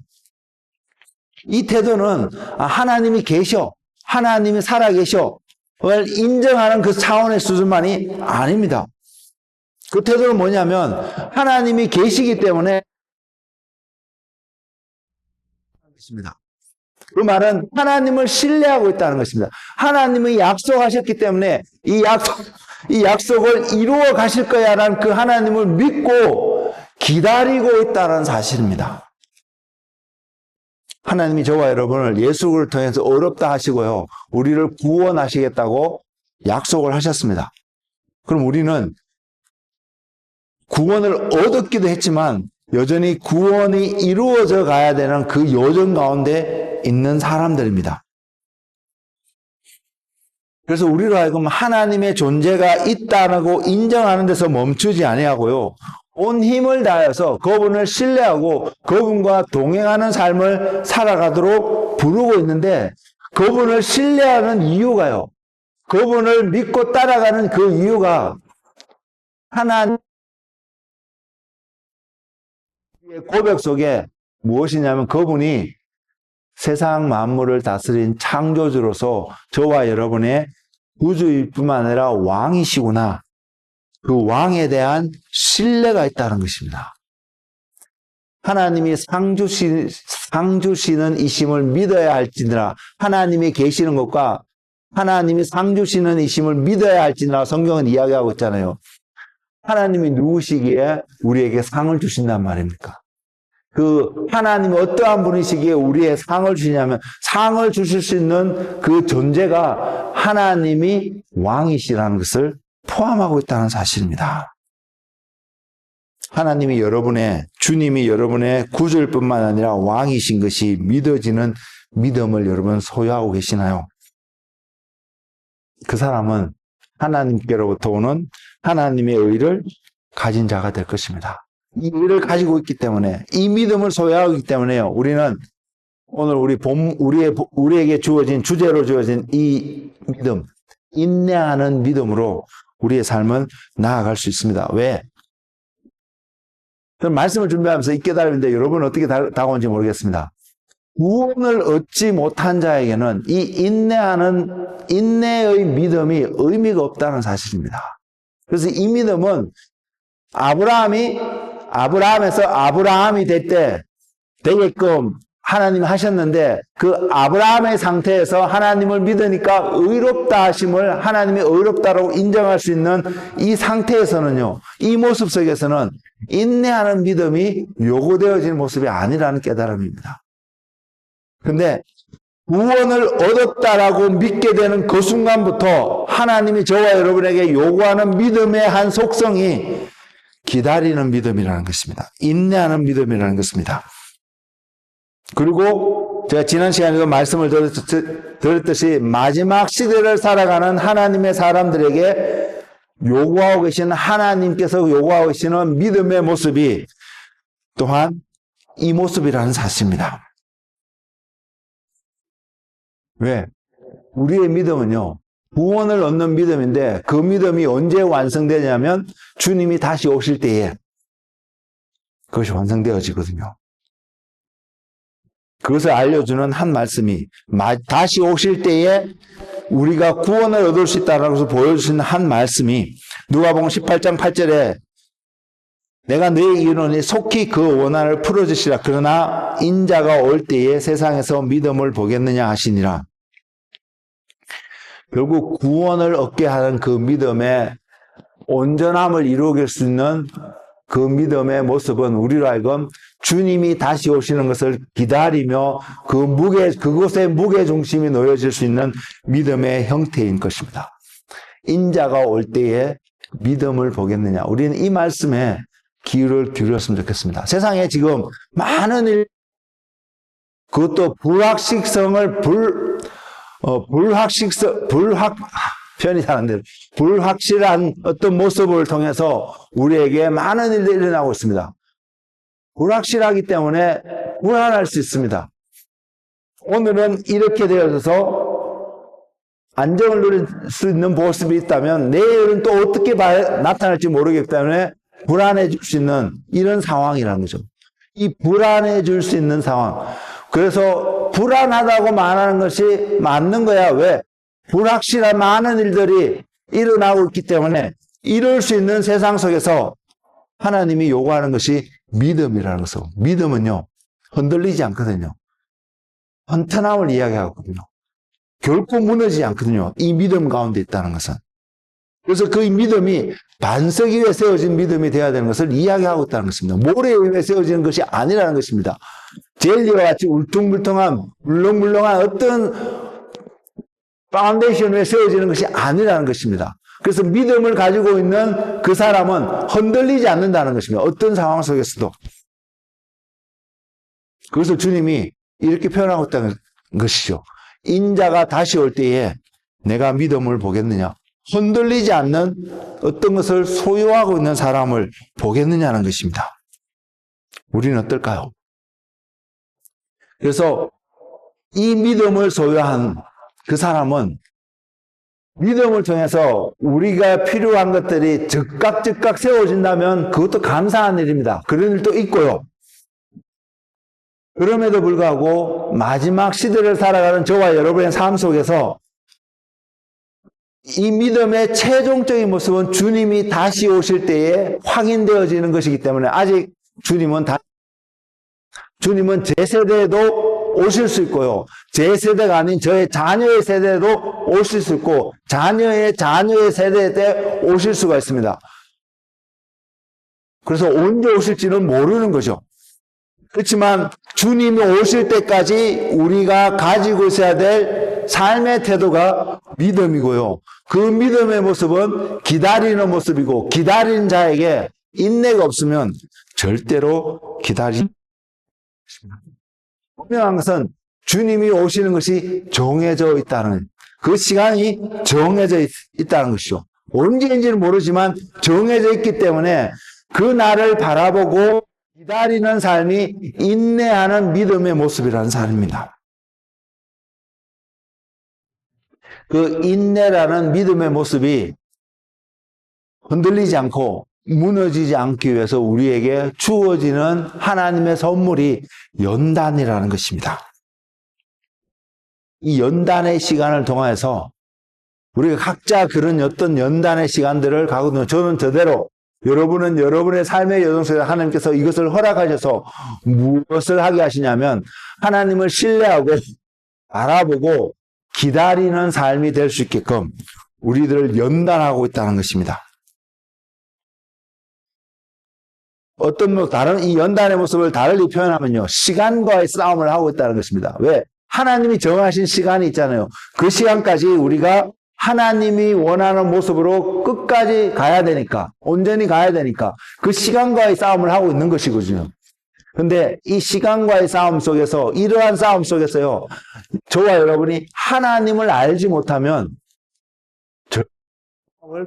이 태도는 하나님이 계셔, 하나님이 살아계셔 를 인정하는 그 차원의 수준만이 아닙니다. 그 태도는 뭐냐면, 하나님이 계시기 때문에 있습니다. 그 말은 하나님을 신뢰하고 있다는 것입니다. 하나님이 약속하셨기 때문에 이 약속을 이루어 가실 거야라는 그 하나님을 믿고 기다리고 있다는 사실입니다. 하나님이 저와 여러분을 예수를 통해서 어렵다 하시고요, 우리를 구원하시겠다고 약속을 하셨습니다. 그럼 우리는 구원을 얻었기도 했지만 여전히 구원이 이루어져 가야 되는 그 여정 가운데 있는 사람들입니다. 그래서 우리로 하여금 하나님의 존재가 있다고 인정하는 데서 멈추지 아니하고요, 온 힘을 다해서 그분을 신뢰하고 그분과 동행하는 삶을 살아가도록 부르고 있는데, 그분을 신뢰하는 이유가요, 그분을 믿고 따라가는 그 이유가 하나님의 고백 속에 무엇이냐면, 그분이 세상 만물을 다스린 창조주로서 저와 여러분의 구주일 뿐만 아니라 왕이시구나, 그 왕에 대한 신뢰가 있다는 것입니다. 하나님이 상주시는 이심을 믿어야 할지니라, 하나님이 계시는 것과 하나님이 상주시는 이심을 믿어야 할지니라 성경은 이야기하고 있잖아요. 하나님이 누구시기에 우리에게 상을 주신단 말입니까? 그 하나님이 어떠한 분이시기에 우리의 상을 주시냐면, 상을 주실 수 있는 그 존재가 하나님이 왕이시라는 것을 포함하고 있다는 사실입니다. 하나님이 주님이 여러분의 구주일 뿐만 아니라 왕이신 것이 믿어지는 믿음을 여러분 소유하고 계시나요? 그 사람은 하나님께로부터 오는 하나님의 의를 가진 자가 될 것입니다. 이 의를 가지고 있기 때문에, 이 믿음을 소유하고 있기 때문에요. 우리는 오늘 우리에게 주제로 주어진 이 믿음, 인내하는 믿음으로 우리의 삶은 나아갈 수 있습니다. 왜? 저는 말씀을 준비하면서 이 깨달음인데 여러분은 어떻게 다가온지 모르겠습니다. 구원을 얻지 못한 자에게는 이 인내의 믿음이 의미가 없다는 사실입니다. 그래서 이 믿음은 아브라함에서 아브라함이 되게끔 하나님이 하셨는데, 그 아브라함의 상태에서 하나님을 믿으니까 의롭다 하심을 하나님이 의롭다라고 인정할 수 있는 이 상태에서는요, 이 모습 속에서는 인내하는 믿음이 요구되어지는 모습이 아니라는 깨달음입니다. 근데 구원을 얻었다라고 믿게 되는 그 순간부터 하나님이 저와 여러분에게 요구하는 믿음의 한 속성이 기다리는 믿음이라는 것입니다. 인내하는 믿음이라는 것입니다. 그리고 제가 지난 시간에도 말씀을 드렸듯이 마지막 시대를 살아가는 하나님의 사람들에게 요구하고 계시는, 하나님께서 요구하고 계시는 믿음의 모습이 또한 이 모습이라는 사실입니다. 왜? 우리의 믿음은요, 구원을 얻는 믿음인데 그 믿음이 언제 완성되냐면 주님이 다시 오실 때에 그것이 완성되어지거든요. 그것을 알려주는 한 말씀이, 다시 오실 때에 우리가 구원을 얻을 수 있다라고 해서 보여주시는 한 말씀이 누가복음 18장 8절에 내가 너희 이르노니 속히 그 원한을 풀어주시라. 그러나 인자가 올 때에 세상에서 믿음을 보겠느냐 하시니라. 결국 구원을 얻게 하는 그 믿음의 온전함을 이루길 수 있는 그 믿음의 모습은 우리로 하여금 주님이 다시 오시는 것을 기다리며 그곳에 무게중심이 놓여질 수 있는 믿음의 형태인 것입니다. 인자가 올 때에 믿음을 보겠느냐. 우리는 이 말씀에 귀를 기울였으면 좋겠습니다. 세상에 지금 많은 일, 그것도 표현이 잘 안 돼요. 불확실한 어떤 모습을 통해서 우리에게 많은 일들이 일어나고 있습니다. 불확실하기 때문에 불안할 수 있습니다. 오늘은 이렇게 되어져서 안정을 누릴 수 있는 모습이 있다면 내일은 또 어떻게 나타날지 모르기 때문에 불안해질 수 있는 이런 상황이라는 거죠. 이 불안해질 수 있는 상황. 그래서 불안하다고 말하는 것이 맞는 거야. 왜? 불확실한 많은 일들이 일어나고 있기 때문에 이럴 수 있는 세상 속에서 하나님이 요구하는 것이 믿음이라는 것이고, 믿음은요, 흔들리지 않거든요. 헌탄함을 이야기하거든요. 결코 무너지지 않거든요. 이 믿음 가운데 있다는 것은. 그래서 그 믿음이 반석 위에 세워진 믿음이 되어야 되는 것을 이야기하고 있다는 것입니다. 모래 위에 세워지는 것이 아니라는 것입니다. 젤리와 같이 울퉁불퉁한 물렁물렁한 어떤 파운데이션 위에 세워지는 것이 아니라는 것입니다. 그래서 믿음을 가지고 있는 그 사람은 흔들리지 않는다는 것입니다. 어떤 상황 속에서도. 그것을 주님이 이렇게 표현하고 있다는 것이죠. 인자가 다시 올 때에 내가 믿음을 보겠느냐. 흔들리지 않는 어떤 것을 소유하고 있는 사람을 보겠느냐는 것입니다. 우리는 어떨까요? 그래서 이 믿음을 소유한 그 사람은 믿음을 통해서 우리가 필요한 것들이 즉각 세워진다면 그것도 감사한 일입니다. 그런 일도 있고요. 그럼에도 불구하고 마지막 시대를 살아가는 저와 여러분의 삶 속에서 이 믿음의 최종적인 모습은 주님이 다시 오실 때에 확인되어지는 것이기 때문에 아직 주님은 제 세대에도 오실 수 있고요. 제 세대가 아닌 저의 자녀의 세대에도 오실 수 있고 자녀의 세대에 때 오실 수가 있습니다. 그래서 언제 오실지는 모르는 거죠. 그렇지만 주님이 오실 때까지 우리가 가지고 있어야 될 삶의 태도가 믿음이고요. 그 믿음의 모습은 기다리는 모습이고 기다리는 자에게 인내가 없으면 절대로 기다리지 않습니다. 분명한 것은 주님이 오시는 것이 정해져 있다는 그 시간이 정해져 있다는 것이죠. 언제인지는 모르지만 정해져 있기 때문에 그 날을 바라보고 기다리는 삶이 인내하는 믿음의 모습이라는 삶입니다. 그 인내라는 믿음의 모습이 흔들리지 않고 무너지지 않기 위해서 우리에게 주어지는 하나님의 선물이 연단이라는 것입니다. 이 연단의 시간을 통해서 우리가 각자 그런 어떤 연단의 시간들을 가거든요. 저는 저대로, 여러분은 여러분의 삶의 여정 속에 하나님께서 이것을 허락하셔서 무엇을 하게 하시냐면 하나님을 신뢰하고 알아보고 기다리는 삶이 될 수 있게끔 우리들을 연단하고 있다는 것입니다. 다른 이 연단의 모습을 다르게 표현하면요, 시간과의 싸움을 하고 있다는 것입니다. 왜? 하나님이 정하신 시간이 있잖아요. 그 시간까지 우리가 하나님이 원하는 모습으로 끝까지 가야 되니까, 온전히 가야 되니까 그 시간과의 싸움을 하고 있는 것이거든요. 근데 이 시간과의 싸움 속에서, 이러한 싸움 속에서요, 저와 여러분이 하나님을 알지 못하면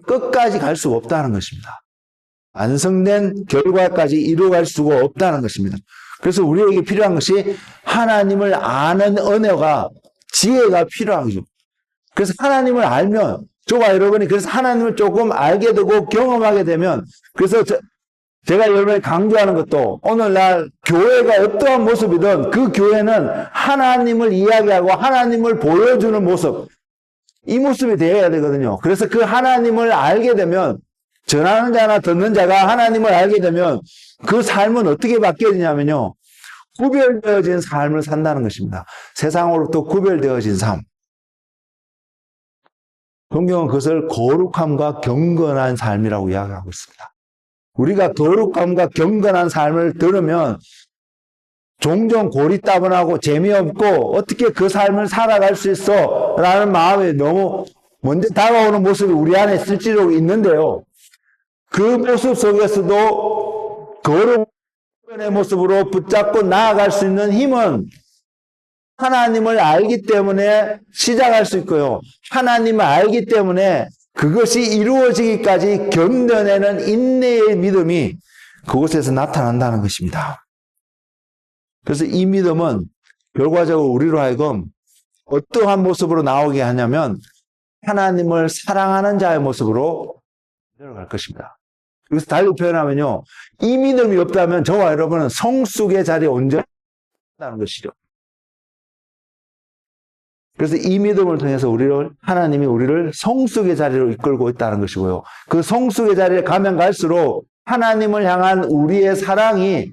끝까지 갈 수가 없다는 것입니다. 완성된 결과까지 이루어갈 수가 없다는 것입니다. 그래서 우리에게 필요한 것이 하나님을 아는 은혜가, 지혜가 필요한 거죠. 그래서 하나님을 알면, 저와 여러분이 그래서 하나님을 조금 알게 되고 경험하게 되면, 그래서 제가 여러분에게 강조하는 것도, 오늘날 교회가 어떠한 모습이든 그 교회는 하나님을 이야기하고 하나님을 보여주는 모습, 이 모습이 되어야 되거든요. 그래서 그 하나님을 알게 되면, 전하는 자나 듣는 자가 하나님을 알게 되면 그 삶은 어떻게 바뀌어지냐면요, 구별되어진 삶을 산다는 것입니다. 세상으로부터 구별되어진 삶. 성경은 그것을 거룩함과 경건한 삶이라고 이야기하고 있습니다. 우리가 거룩함과 경건한 삶을 들으면 종종 고리따분하고 재미없고 어떻게 그 삶을 살아갈 수 있어? 라는 마음이 너무 먼저 다가오는 모습이 우리 안에 실제로 있는데요. 그 모습 속에서도 거룩의 모습으로 붙잡고 나아갈 수 있는 힘은 하나님을 알기 때문에 시작할 수 있고요. 하나님을 알기 때문에 그것이 이루어지기까지 견뎌내는 인내의 믿음이 그곳에서 나타난다는 것입니다. 그래서 이 믿음은 결과적으로 우리로 하여금 어떠한 모습으로 나오게 하냐면 하나님을 사랑하는 자의 모습으로 내려갈 것입니다. 그래서 달리 표현하면요, 이 믿음이 없다면 저와 여러분은 성숙의 자리에 온전히 있다는 것이죠. 그래서 이 믿음을 통해서 하나님이 우리를 성숙의 자리로 이끌고 있다는 것이고요. 그 성숙의 자리에 가면 갈수록 하나님을 향한 우리의 사랑이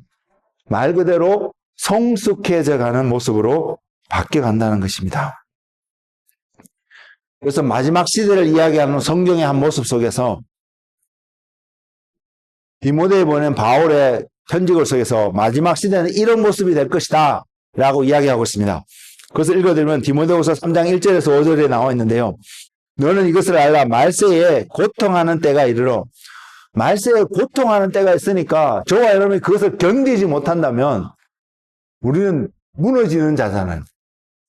말 그대로 성숙해져 가는 모습으로 바뀌어 간다는 것입니다. 그래서 마지막 시대를 이야기하는 성경의 한 모습 속에서 디모데에 보낸 바울의 편지글 속에서 마지막 시대는 이런 모습이 될 것이다 라고 이야기하고 있습니다. 그것을 읽어드리면 디모데후서 3장 1절에서 5절에 나와 있는데요. 너는 이것을 알라. 말세에 고통하는 때가 이르러. 말세에 고통하는 때가 있으니까 저와 여러분이 그것을 견디지 못한다면 우리는 무너지는 자잖아요.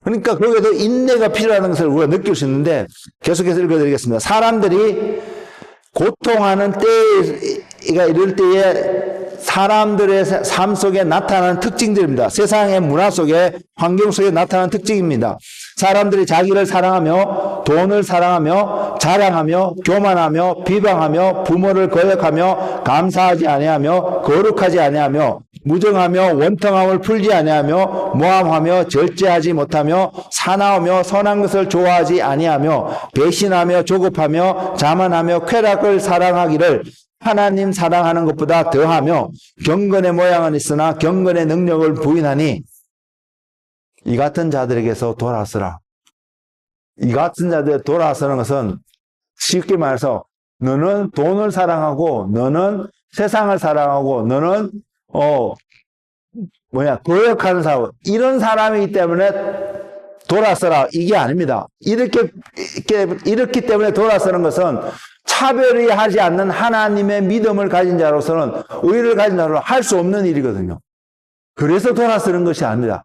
그러니까 거기에도 인내가 필요하다는 것을 우리가 느낄 수 있는데 계속해서 읽어드리겠습니다. 사람들이 고통하는 때가 이럴 때에 사람들의 삶 속에 나타나는 특징들입니다. 세상의 문화 속에, 환경 속에 나타나는 특징입니다. 사람들이 자기를 사랑하며 돈을 사랑하며 자랑하며 교만하며 비방하며 부모를 거역하며 감사하지 아니하며 거룩하지 아니하며 무정하며 원통함을 풀지 아니하며 모함하며 절제하지 못하며 사나우며 선한 것을 좋아하지 아니하며 배신하며 조급하며 자만하며 쾌락을 사랑하기를 하나님 사랑하는 것보다 더하며 경건의 모양은 있으나 경건의 능력을 부인하니 이 같은 자들에게서 돌아서라. 이 같은 자들에 돌아서는 것은 쉽게 말해서 너는 돈을 사랑하고 너는 세상을 사랑하고 너는 거역하는 사람, 이런 사람이기 때문에 돌아서라, 이게 아닙니다. 이렇기 때문에 돌아서는 것은 차별이 하지 않는 하나님의 믿음을 가진 자로서는, 의를 가진 자로서는 할 수 없는 일이거든요. 그래서 돌아서는 것이 아닙니다.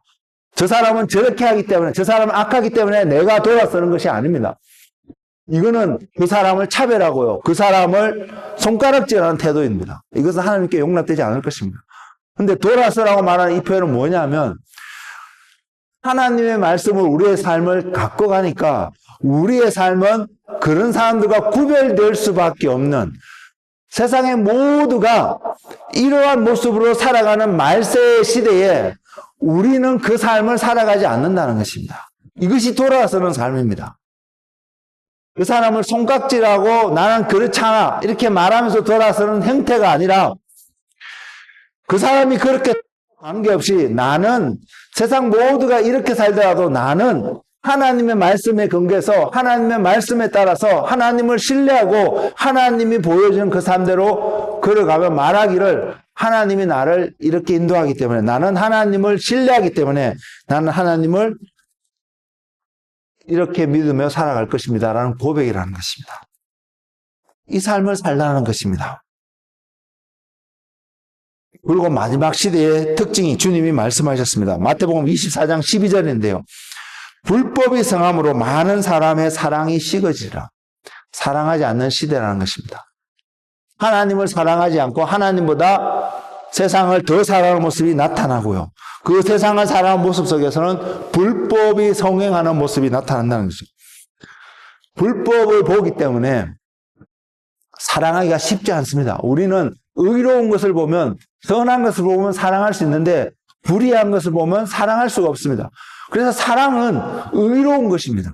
저 사람은 저렇게 하기 때문에, 저 사람은 악하기 때문에 내가 돌아서는 것이 아닙니다. 이거는 그 사람을 차별하고요. 그 사람을 손가락질하는 태도입니다. 이것은 하나님께 용납되지 않을 것입니다. 근데 돌아서라고 말하는 이 표현은 뭐냐면, 하나님의 말씀을 우리의 삶을 갖고 가니까 우리의 삶은 그런 사람들과 구별될 수밖에 없는, 세상의 모두가 이러한 모습으로 살아가는 말세의 시대에 우리는 그 삶을 살아가지 않는다는 것입니다. 이것이 돌아서는 삶입니다. 그 사람을 손깍질하고 나는 그렇잖아 이렇게 말하면서 돌아서는 형태가 아니라, 그 사람이 그렇게 관계없이 나는 세상 모두가 이렇게 살더라도 나는 하나님의 말씀에 근거해서 하나님의 말씀에 따라서 하나님을 신뢰하고 하나님이 보여주는 그 삶대로 걸어가며 말하기를, 하나님이 나를 이렇게 인도하기 때문에, 나는 하나님을 신뢰하기 때문에 나는 하나님을 이렇게 믿으며 살아갈 것입니다 라는 고백이라는 것입니다. 이 삶을 살라는 것입니다. 그리고 마지막 시대의 특징이 주님이 말씀하셨습니다. 마태복음 24장 12절인데요. 불법이 성함으로 많은 사람의 사랑이 식어지리라. 사랑하지 않는 시대라는 것입니다. 하나님을 사랑하지 않고 하나님보다 세상을 더 사랑하는 모습이 나타나고요. 그 세상을 사랑하는 모습 속에서는 불법이 성행하는 모습이 나타난다는 거죠. 불법을 보기 때문에 사랑하기가 쉽지 않습니다. 우리는 의로운 것을 보면, 선한 것을 보면 사랑할 수 있는데 불의한 것을 보면 사랑할 수가 없습니다. 그래서 사랑은 의로운 것입니다.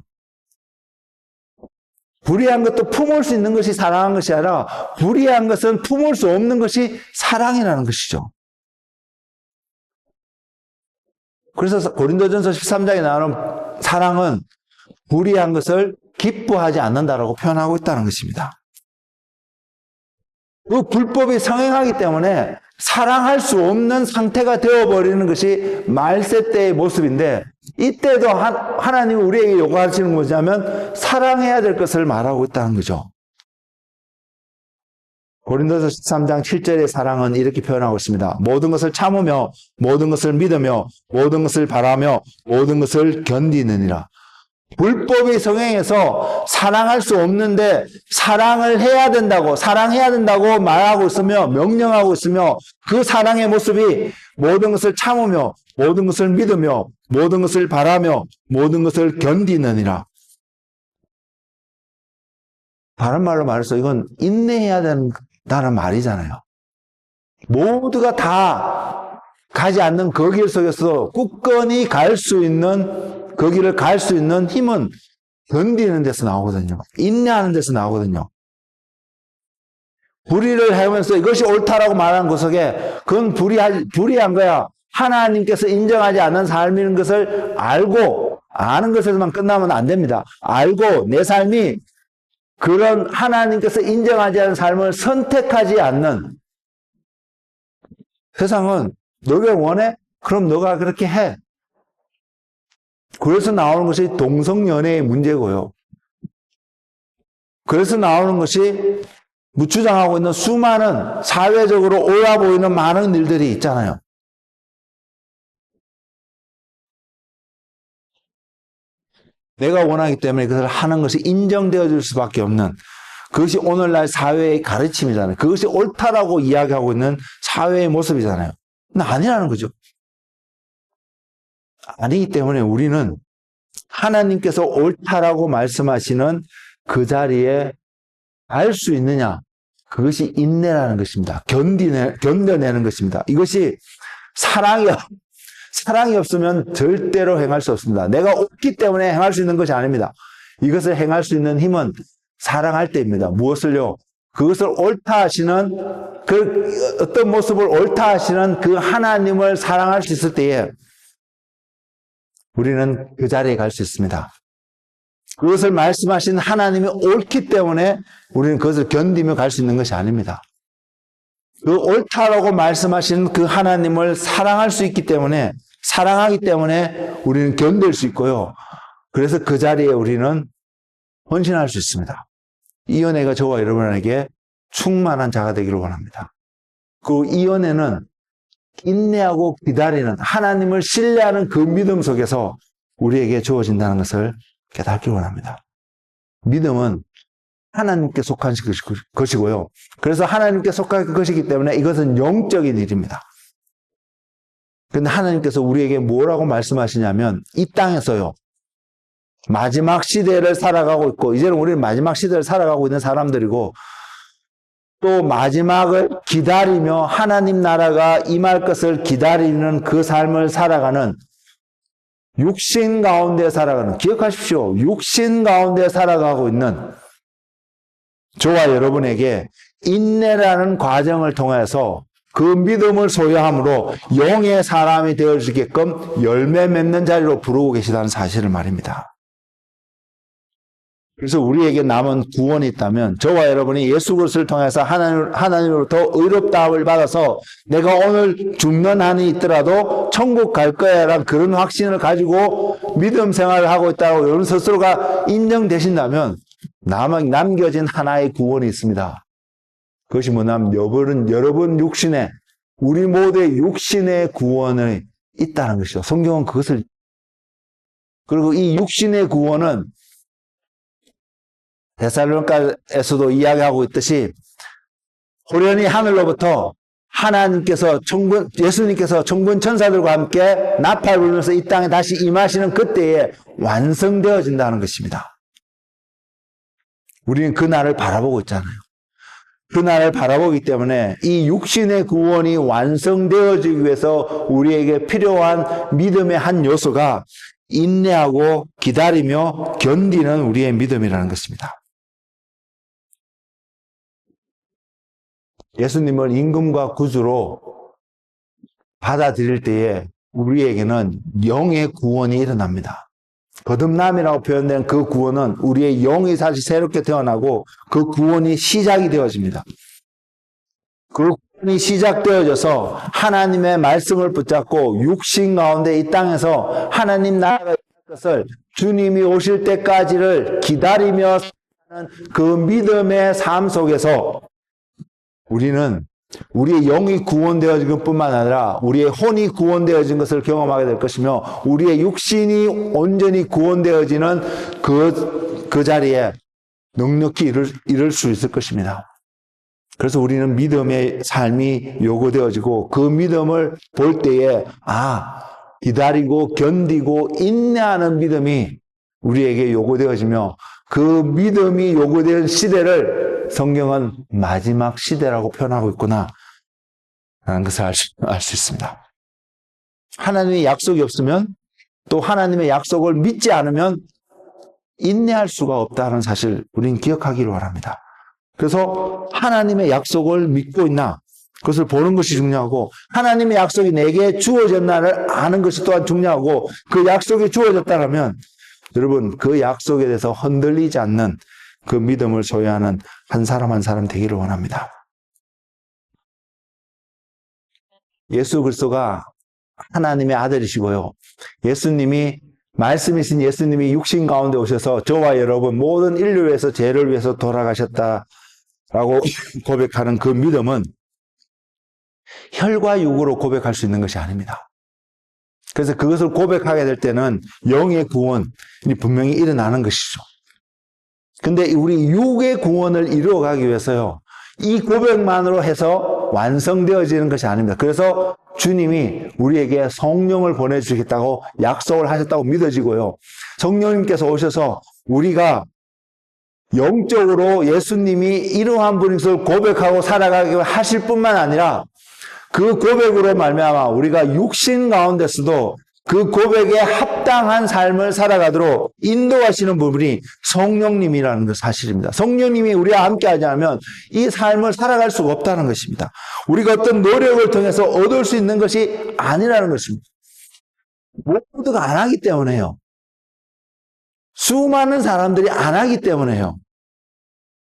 불의한 것도 품을 수 있는 것이 사랑한 것이 아니라 불의한 것은 품을 수 없는 것이 사랑이라는 것이죠. 그래서 고린도전서 13장에 나오는 사랑은 불의한 것을 기뻐하지 않는다라고 표현하고 있다는 것입니다. 그 불법이 성행하기 때문에 사랑할 수 없는 상태가 되어버리는 것이 말세 때의 모습인데, 이때도 하나님이 우리에게 요구하시는 뭐냐면 사랑해야 될 것을 말하고 있다는 거죠. 고린도서 13장 7절의 사랑은 이렇게 표현하고 있습니다. 모든 것을 참으며 모든 것을 믿으며 모든 것을 바라며 모든 것을 견디느니라. 불법이 성행해서 사랑할 수 없는데 사랑을 해야 된다고, 사랑해야 된다고 말하고 있으며 명령하고 있으며, 그 사랑의 모습이 모든 것을 참으며 모든 것을 믿으며 모든 것을 바라며 모든 것을 견디느니라. 다른 말로 말해서 이건 인내해야 된다는 말이잖아요. 모두가 다 가지 않는 그 길 속에서 굳건히 갈 수 있는, 그 길을 갈 수 있는 힘은 견디는 데서 나오거든요. 인내하는 데서 나오거든요. 불의를 하면서 이것이 옳다라고 말하는 것 속에 그건 불의한 거야. 하나님께서 인정하지 않는 삶인 것을 알고, 아는 것에서만 끝나면 안 됩니다. 알고 내 삶이 그런 하나님께서 인정하지 않는 삶을 선택하지 않는, 세상은 너가 원해? 그럼 너가 그렇게 해. 그래서 나오는 것이 동성연애의 문제고요. 그래서 나오는 것이 무추장하고 있는 수많은 사회적으로 옳아 보이는 많은 일들이 있잖아요. 내가 원하기 때문에 그것을 하는 것이 인정되어 줄 수밖에 없는, 그것이 오늘날 사회의 가르침이잖아요. 그것이 옳다라고 이야기하고 있는 사회의 모습이잖아요. 근데 아니라는 거죠. 아니기 때문에 우리는 하나님께서 옳다라고 말씀하시는 그 자리에 갈 수 있느냐, 그것이 인내라는 것입니다. 견뎌내는 것입니다. 이것이 사랑이 없으면 절대로 행할 수 없습니다. 내가 옳기 때문에 행할 수 있는 것이 아닙니다. 이것을 행할 수 있는 힘은 사랑할 때입니다. 무엇을요? 그것을 옳다 하시는, 그 어떤 모습을 옳다 하시는 그 하나님을 사랑할 수 있을 때에 우리는 그 자리에 갈 수 있습니다. 그것을 말씀하신 하나님이 옳기 때문에 우리는 그것을 견디며 갈 수 있는 것이 아닙니다. 그 옳다라고 말씀하신 그 하나님을 사랑할 수 있기 때문에, 사랑하기 때문에 우리는 견딜 수 있고요. 그래서 그 자리에 우리는 헌신할 수 있습니다. 이 은혜가 저와 여러분에게 충만한 자가 되기를 원합니다. 그 이 은혜는 인내하고 기다리는 하나님을 신뢰하는 그 믿음 속에서 우리에게 주어진다는 것을 깨닫기 원합니다. 믿음은 하나님께 속한 것이고요. 그래서 하나님께 속한 것이기 때문에 이것은 영적인 일입니다. 그런데 하나님께서 우리에게 뭐라고 말씀하시냐면 이 땅에서요. 마지막 시대를 살아가고 있고 이제는 우리는 마지막 시대를 살아가고 있는 사람들이고 또 마지막을 기다리며 하나님 나라가 임할 것을 기다리는 그 삶을 살아가는 육신 가운데 살아가는, 기억하십시오. 육신 가운데 살아가고 있는 저와 여러분에게 인내라는 과정을 통해서 그 믿음을 소유함으로 영의 사람이 되어지게끔 열매 맺는 자리로 부르고 계시다는 사실을 말입니다. 그래서 우리에게 남은 구원이 있다면 저와 여러분이 예수 그리스도를 통해서 하나님으로부터 의롭다함을 받아서 내가 오늘 죽는 한이 있더라도 천국 갈 거야라는 그런 확신을 가지고 믿음 생활을 하고 있다고 여러분 스스로가 인정되신다면 남겨진 하나의 구원이 있습니다. 그것이 뭐냐면 여러분 육신에 우리 모두의 육신의 구원이 있다는 것이죠. 성경은 그것을 그리고 이 육신의 구원은 데살로니가에서도 이야기하고 있듯이 호련히 하늘로부터 예수님께서 천군 천사들과 함께 나팔 불면서 이 땅에 다시 임하시는 그때에 완성되어진다는 것입니다. 우리는 그 날을 바라보고 있잖아요. 그 날을 바라보기 때문에 이 육신의 구원이 완성되어지기 위해서 우리에게 필요한 믿음의 한 요소가 인내하고 기다리며 견디는 우리의 믿음이라는 것입니다. 예수님을 임금과 구주로 받아들일 때에 우리에게는 영의 구원이 일어납니다. 거듭남이라고 표현된 그 구원은 우리의 영이 다시 새롭게 태어나고 그 구원이 시작이 되어집니다. 그 구원이 시작되어져서 하나님의 말씀을 붙잡고 육신 가운데 이 땅에서 하나님 나라가 임할 것을 주님이 오실 때까지를 기다리며 사는 그 믿음의 삶 속에서 우리는 우리의 영이 구원되어진 것뿐만 아니라 우리의 혼이 구원되어진 것을 경험하게 될 것이며 우리의 육신이 온전히 구원되어지는 그 자리에 넉넉히 이룰 수 있을 것입니다. 그래서 우리는 믿음의 삶이 요구되어지고 그 믿음을 볼 때에 기다리고 견디고 인내하는 믿음이 우리에게 요구되어지며 그 믿음이 요구되는 시대를 성경은 마지막 시대라고 표현하고 있구나 라는 것을 알 수 있습니다. 하나님의 약속이 없으면 또 하나님의 약속을 믿지 않으면 인내할 수가 없다는 사실 우리는 기억하기를 바랍니다. 그래서 하나님의 약속을 믿고 있나 그것을 보는 것이 중요하고 하나님의 약속이 내게 주어졌나를 아는 것이 또한 중요하고 그 약속이 주어졌다면 여러분 그 약속에 대해서 흔들리지 않는 그 믿음을 소유하는 한 사람 한 사람 되기를 원합니다. 예수 그리스도가 하나님의 아들이시고요. 말씀이신 예수님이 육신 가운데 오셔서 저와 여러분 모든 인류를 위해서 죄를 위해서 돌아가셨다라고 고백하는 그 믿음은 혈과 육으로 고백할 수 있는 것이 아닙니다. 그래서 그것을 고백하게 될 때는 영의 구원이 분명히 일어나는 것이죠. 근데 우리 육의 구원을 이루어가기 위해서요. 이 고백만으로 해서 완성되어지는 것이 아닙니다. 그래서 주님이 우리에게 성령을 보내주시겠다고 약속을 하셨다고 믿어지고요. 성령님께서 오셔서 우리가 영적으로 예수님이 이러한 분이서 고백하고 살아가게 하실 뿐만 아니라 그 고백으로 말미암아 우리가 육신 가운데서도 그 고백에 합당한 삶을 살아가도록 인도하시는 부분이 성령님이라는 것 사실입니다. 성령님이 우리와 함께하지 않으면 이 삶을 살아갈 수가 없다는 것입니다. 우리가 어떤 노력을 통해서 얻을 수 있는 것이 아니라는 것입니다. 모두가 안 하기 때문에요. 수많은 사람들이 안 하기 때문에요.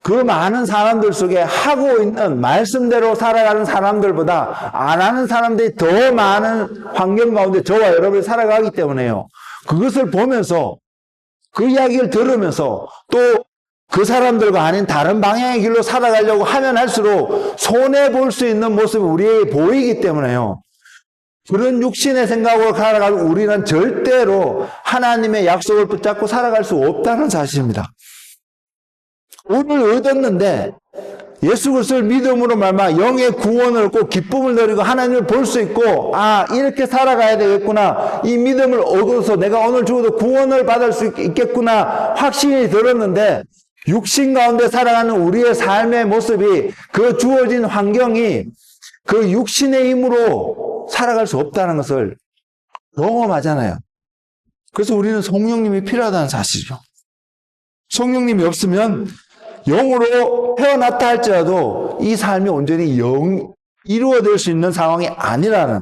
그 많은 사람들 속에 하고 있는 말씀대로 살아가는 사람들보다 안 하는 사람들이 더 많은 환경 가운데 저와 여러분이 살아가기 때문에요. 그것을 보면서 그 이야기를 들으면서 또 그 사람들과 아닌 다른 방향의 길로 살아가려고 하면 할수록 손해볼 수 있는 모습이 우리에게 보이기 때문에요. 그런 육신의 생각으로 살아가면 우리는 절대로 하나님의 약속을 붙잡고 살아갈 수 없다는 사실입니다. 오늘 얻었는데 예수 그리스도를 믿음으로 말미암아 영의 구원을 얻고 기쁨을 누리고 하나님을 볼 수 있고, 아, 이렇게 살아가야 되겠구나, 이 믿음을 얻어서 내가 오늘 죽어도 구원을 받을 수 있겠구나 확신이 들었는데, 육신 가운데 살아가는 우리의 삶의 모습이, 그 주어진 환경이 그 육신의 힘으로 살아갈 수 없다는 것을 경험하잖아요. 그래서 우리는 성령님이 필요하다는 사실이죠. 성령님이 없으면 영으로 태어났다 할지라도 이 삶이 온전히 이루어질 수 있는 상황이 아니라는,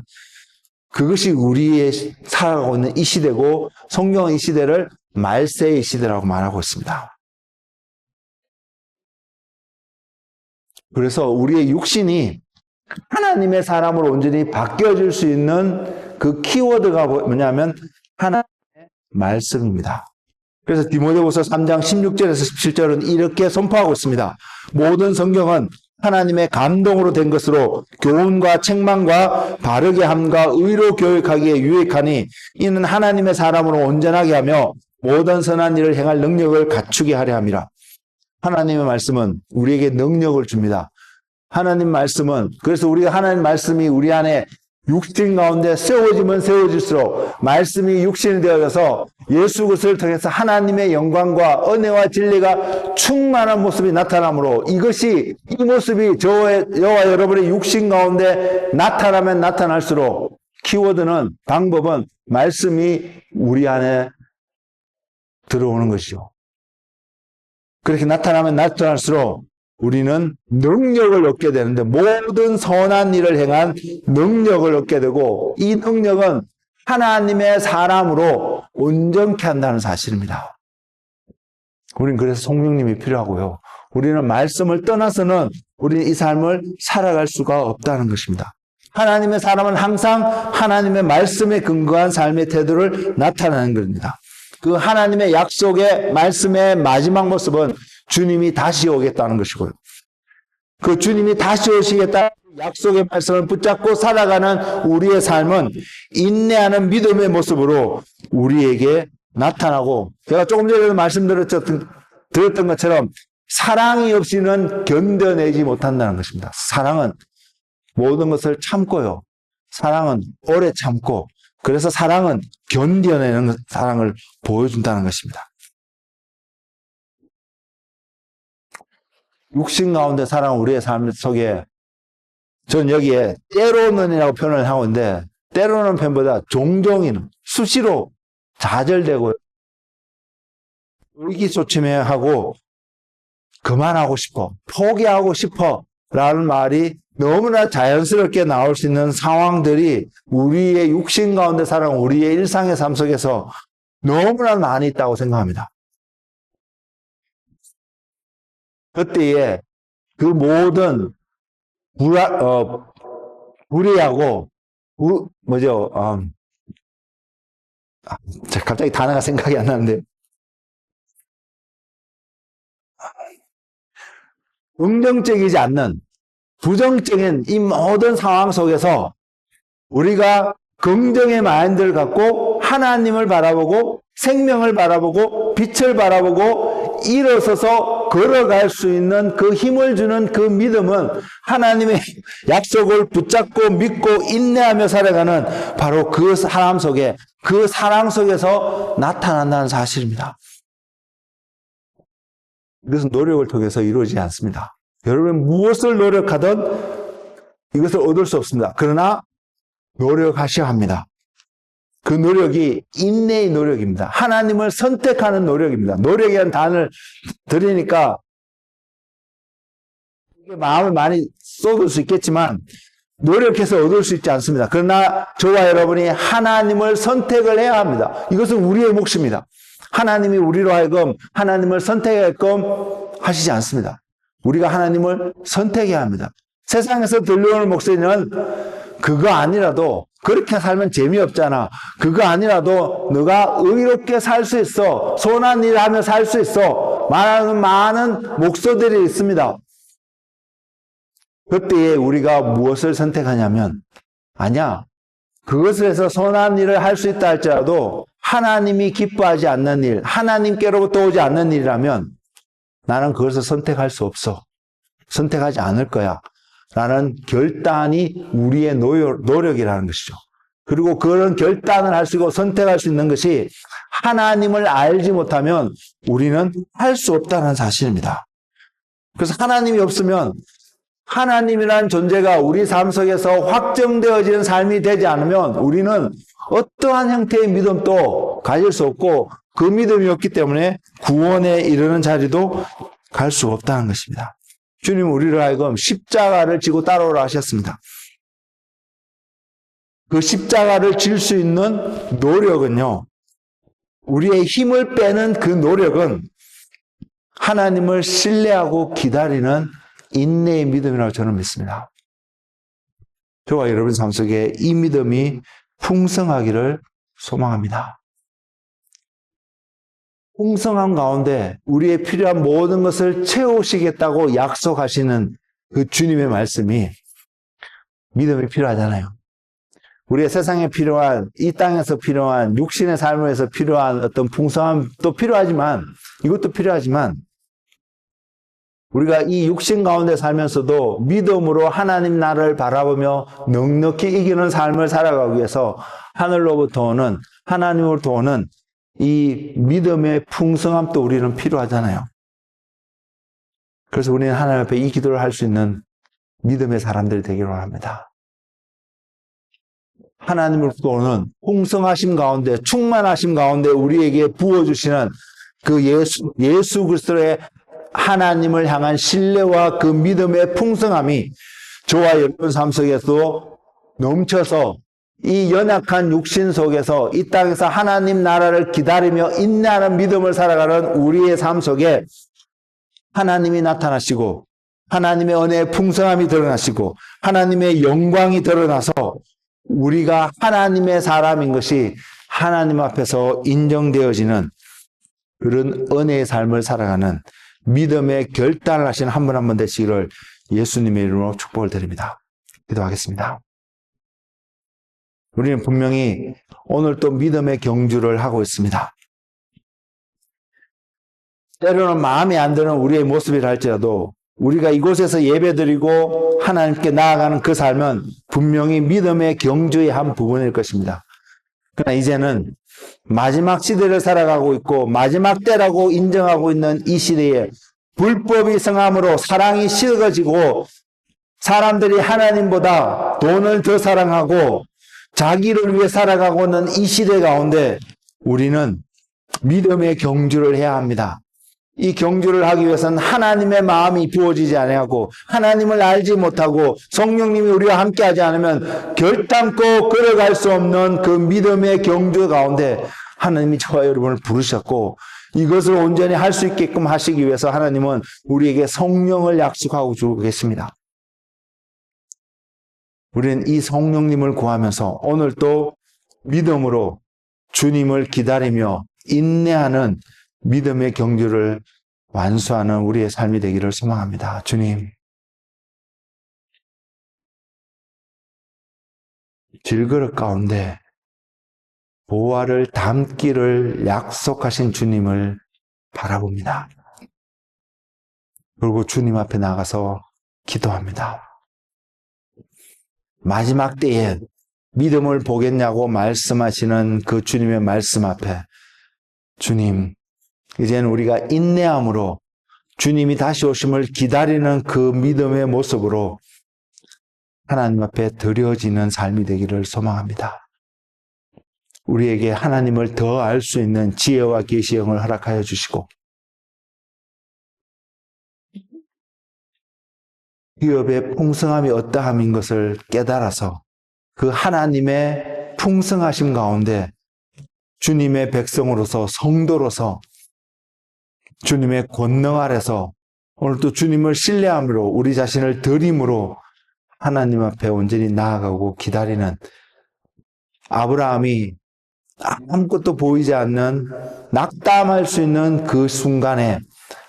그것이 우리의 살아가고 있는 이 시대고, 성경은 이 시대를 말세의 시대라고 말하고 있습니다. 그래서 우리의 육신이 하나님의 사람으로 온전히 바뀌어질 수 있는 그 키워드가 뭐냐면 하나님의 말씀입니다. 그래서 디모데후서 3장 16절에서 17절은 이렇게 선포하고 있습니다. 모든 성경은 하나님의 감동으로 된 것으로 교훈과 책망과 바르게 함과 의로 교육하기에 유익하니 이는 하나님의 사람으로 온전하게 하며 모든 선한 일을 행할 능력을 갖추게 하려 함이라. 하나님의 말씀은 우리에게 능력을 줍니다. 하나님 말씀은, 그래서 우리가 하나님 말씀이 우리 안에 육신 가운데 세워지면 세워질수록 말씀이 육신이 되어져서 예수 그리스도를 통해서 하나님의 영광과 은혜와 진리가 충만한 모습이 나타나므로, 이것이, 이 모습이 저와 여러분의 육신 가운데 나타나면 나타날수록, 키워드는, 방법은 말씀이 우리 안에 들어오는 것이죠. 그렇게 나타나면 나타날수록 우리는 능력을 얻게 되는데, 모든 선한 일을 행한 능력을 얻게 되고, 이 능력은 하나님의 사람으로 온전케 한다는 사실입니다. 우리는 그래서 성령님이 필요하고요. 우리는 말씀을 떠나서는 우리는 이 삶을 살아갈 수가 없다는 것입니다. 하나님의 사람은 항상 하나님의 말씀에 근거한 삶의 태도를 나타내는 겁니다. 그 하나님의 약속의 말씀의 마지막 모습은 주님이 다시 오겠다는 것이고요. 그 주님이 다시 오시겠다는 약속의 말씀을 붙잡고 살아가는 우리의 삶은 인내하는 믿음의 모습으로 우리에게 나타나고, 제가 조금 전에도 드렸던 것처럼 사랑이 없이는 견뎌내지 못한다는 것입니다. 사랑은 모든 것을 참고요. 사랑은 오래 참고, 그래서 사랑은 견뎌내는 사랑을 보여준다는 것입니다. 육신 가운데 살아가는 우리의 삶 속에, 전 여기에 때로는이라고 표현을 하고 있는데, 때로는 표현보다 종종이는, 수시로 좌절되고 의기소침해하고 그만하고 싶어, 포기하고 싶어 라는 말이 너무나 자연스럽게 나올 수 있는 상황들이 우리의 육신 가운데 살아가는 우리의 일상의 삶 속에서 너무나 많이 있다고 생각합니다. 그때에 그 모든 불의하고 갑자기 단어가 생각이 안 나는데, 긍정적이지 않는 부정적인 이 모든 상황 속에서 우리가 긍정의 마인드를 갖고 하나님을 바라보고 생명을 바라보고 빛을 바라보고 일어서서 걸어갈 수 있는 그 힘을 주는 그 믿음은 하나님의 약속을 붙잡고 믿고 인내하며 살아가는 바로 그 사람 속에, 그 사랑 속에서 나타난다는 사실입니다. 이것은 노력을 통해서 이루어지지 않습니다. 여러분 무엇을 노력하든 이것을 얻을 수 없습니다. 그러나 노력하셔야 합니다. 그 노력이 인내의 노력입니다. 하나님을 선택하는 노력입니다. 노력이라는 단어를 들으니까 마음을 많이 쏟을 수 있겠지만 노력해서 얻을 수 있지 않습니다. 그러나 저와 여러분이 하나님을 선택을 해야 합니다. 이것은 우리의 몫입니다. 하나님이 우리로 하여금 하나님을 선택하게끔 하시지 않습니다. 우리가 하나님을 선택해야 합니다. 세상에서 들려오는 목소리는 그거 아니라도, 그렇게 살면 재미없잖아, 그거 아니라도 너가 의롭게 살 수 있어, 선한 일을 하며 살 수 있어 말하는 많은 목소리들이 있습니다. 그때에 우리가 무엇을 선택하냐면, 아니야, 그것을 해서 선한 일을 할 수 있다 할지라도 하나님이 기뻐하지 않는 일, 하나님께로부터 오지 않는 일이라면 나는 그것을 선택할 수 없어. 선택하지 않을 거야. 라는 결단이 우리의 노력이라는 것이죠. 그리고 그런 결단을 할 수 있고 선택할 수 있는 것이 하나님을 알지 못하면 우리는 할 수 없다는 사실입니다. 그래서 하나님이 없으면 하나님이라는 존재가 우리 삶 속에서 확정되어지는 삶이 되지 않으면 우리는 어떠한 형태의 믿음도 가질 수 없고 그 믿음이 없기 때문에 구원에 이르는 자리도 갈 수 없다는 것입니다. 주님 우리를 하여금 십자가를 지고 따라오라 하셨습니다. 그 십자가를 질 수 있는 노력은요, 우리의 힘을 빼는 그 노력은 하나님을 신뢰하고 기다리는 인내의 믿음이라고 저는 믿습니다. 저와 여러분 삶 속에 이 믿음이 풍성하기를 소망합니다. 풍성함 가운데 우리의 필요한 모든 것을 채우시겠다고 약속하시는 그 주님의 말씀이 믿음이 필요하잖아요. 우리의 세상에 필요한, 이 땅에서 필요한, 육신의 삶에서 필요한 어떤 풍성함도 필요하지만, 이것도 필요하지만, 우리가 이 육신 가운데 살면서도 믿음으로 하나님 나라를 바라보며 넉넉히 이기는 삶을 살아가기 위해서 하늘로부터 오는, 하나님으로부터 오는 이 믿음의 풍성함도 우리는 필요하잖아요. 그래서 우리는 하나님 앞에 이 기도를 할 수 있는 믿음의 사람들이 되기를 원합니다. 하나님으로부터 오는 풍성하심 가운데, 충만하심 가운데 우리에게 부어주시는 그 예수 그리스도의 하나님을 향한 신뢰와 그 믿음의 풍성함이 저와 여러분 삶 속에서 넘쳐서 이 연약한 육신 속에서 이 땅에서 하나님 나라를 기다리며 인내하는 믿음을 살아가는 우리의 삶 속에 하나님이 나타나시고 하나님의 은혜의 풍성함이 드러나시고 하나님의 영광이 드러나서 우리가 하나님의 사람인 것이 하나님 앞에서 인정되어지는 그런 은혜의 삶을 살아가는 믿음의 결단을 하시는 한 분 한 분 되시기를 예수님의 이름으로 축복을 드립니다. 기도하겠습니다. 우리는 분명히 오늘 또 믿음의 경주를 하고 있습니다. 때로는 마음에 안 드는 우리의 모습이라 할지라도 우리가 이곳에서 예배드리고 하나님께 나아가는 그 삶은 분명히 믿음의 경주의 한 부분일 것입니다. 그러나 이제는 마지막 시대를 살아가고 있고 마지막 때라고 인정하고 있는 이 시대에 불법이 성함으로 사랑이 식어지고 사람들이 하나님보다 돈을 더 사랑하고 자기를 위해 살아가고 있는 이 시대 가운데 우리는 믿음의 경주를 해야 합니다. 이 경주를 하기 위해서는 하나님의 마음이 부어지지 아니하고 하나님을 알지 못하고 성령님이 우리와 함께하지 않으면 결단코 걸어갈 수 없는 그 믿음의 경주 가운데 하나님이 저와 여러분을 부르셨고 이것을 온전히 할 수 있게끔 하시기 위해서 하나님은 우리에게 성령을 약속하고 주고 계십니다. 우리는 이 성령님을 구하면서 오늘 또 믿음으로 주님을 기다리며 인내하는 믿음의 경주를 완수하는 우리의 삶이 되기를 소망합니다. 주님, 질그릇 가운데 보화를 담기를 약속하신 주님을 바라봅니다. 그리고 주님 앞에 나가서 기도합니다. 마지막 때에 믿음을 보겠냐고 말씀하시는 그 주님의 말씀 앞에 주님, 이제는 우리가 인내함으로 주님이 다시 오심을 기다리는 그 믿음의 모습으로 하나님 앞에 드려지는 삶이 되기를 소망합니다. 우리에게 하나님을 더 알 수 있는 지혜와 계시의 영을 허락하여 주시고 기업의 풍성함이 어떠함인 것을 깨달아서 그 하나님의 풍성하심 가운데 주님의 백성으로서 성도로서 주님의 권능 아래서 오늘도 주님을 신뢰함으로 우리 자신을 드림으로 하나님 앞에 온전히 나아가고 기다리는 아브라함이 아무것도 보이지 않는 낙담할 수 있는 그 순간에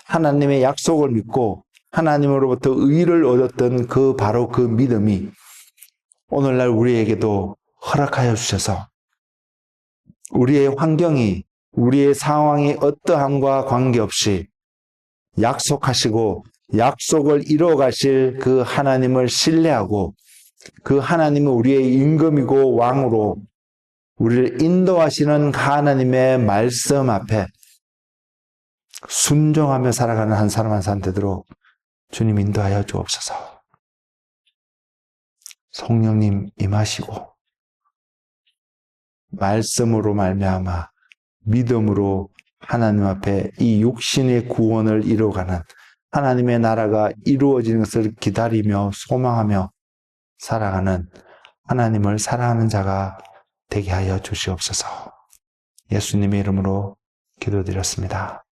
하나님의 약속을 믿고 하나님으로부터 의를 얻었던 그 바로 그 믿음이 오늘날 우리에게도 허락하여 주셔서 우리의 환경이, 우리의 상황이 어떠함과 관계없이 약속하시고 약속을 이루어 가실 그 하나님을 신뢰하고 그 하나님은 우리의 임금이고 왕으로 우리를 인도하시는 하나님의 말씀 앞에 순종하며 살아가는 한 사람 한 사람 되도록 주님 인도하여 주옵소서. 성령님 임하시고 말씀으로 말미암아 믿음으로 하나님 앞에 이 육신의 구원을 이루어가는 하나님의 나라가 이루어지는 것을 기다리며 소망하며 살아가는 하나님을 사랑하는 자가 되게 하여 주시옵소서. 예수님의 이름으로 기도드렸습니다.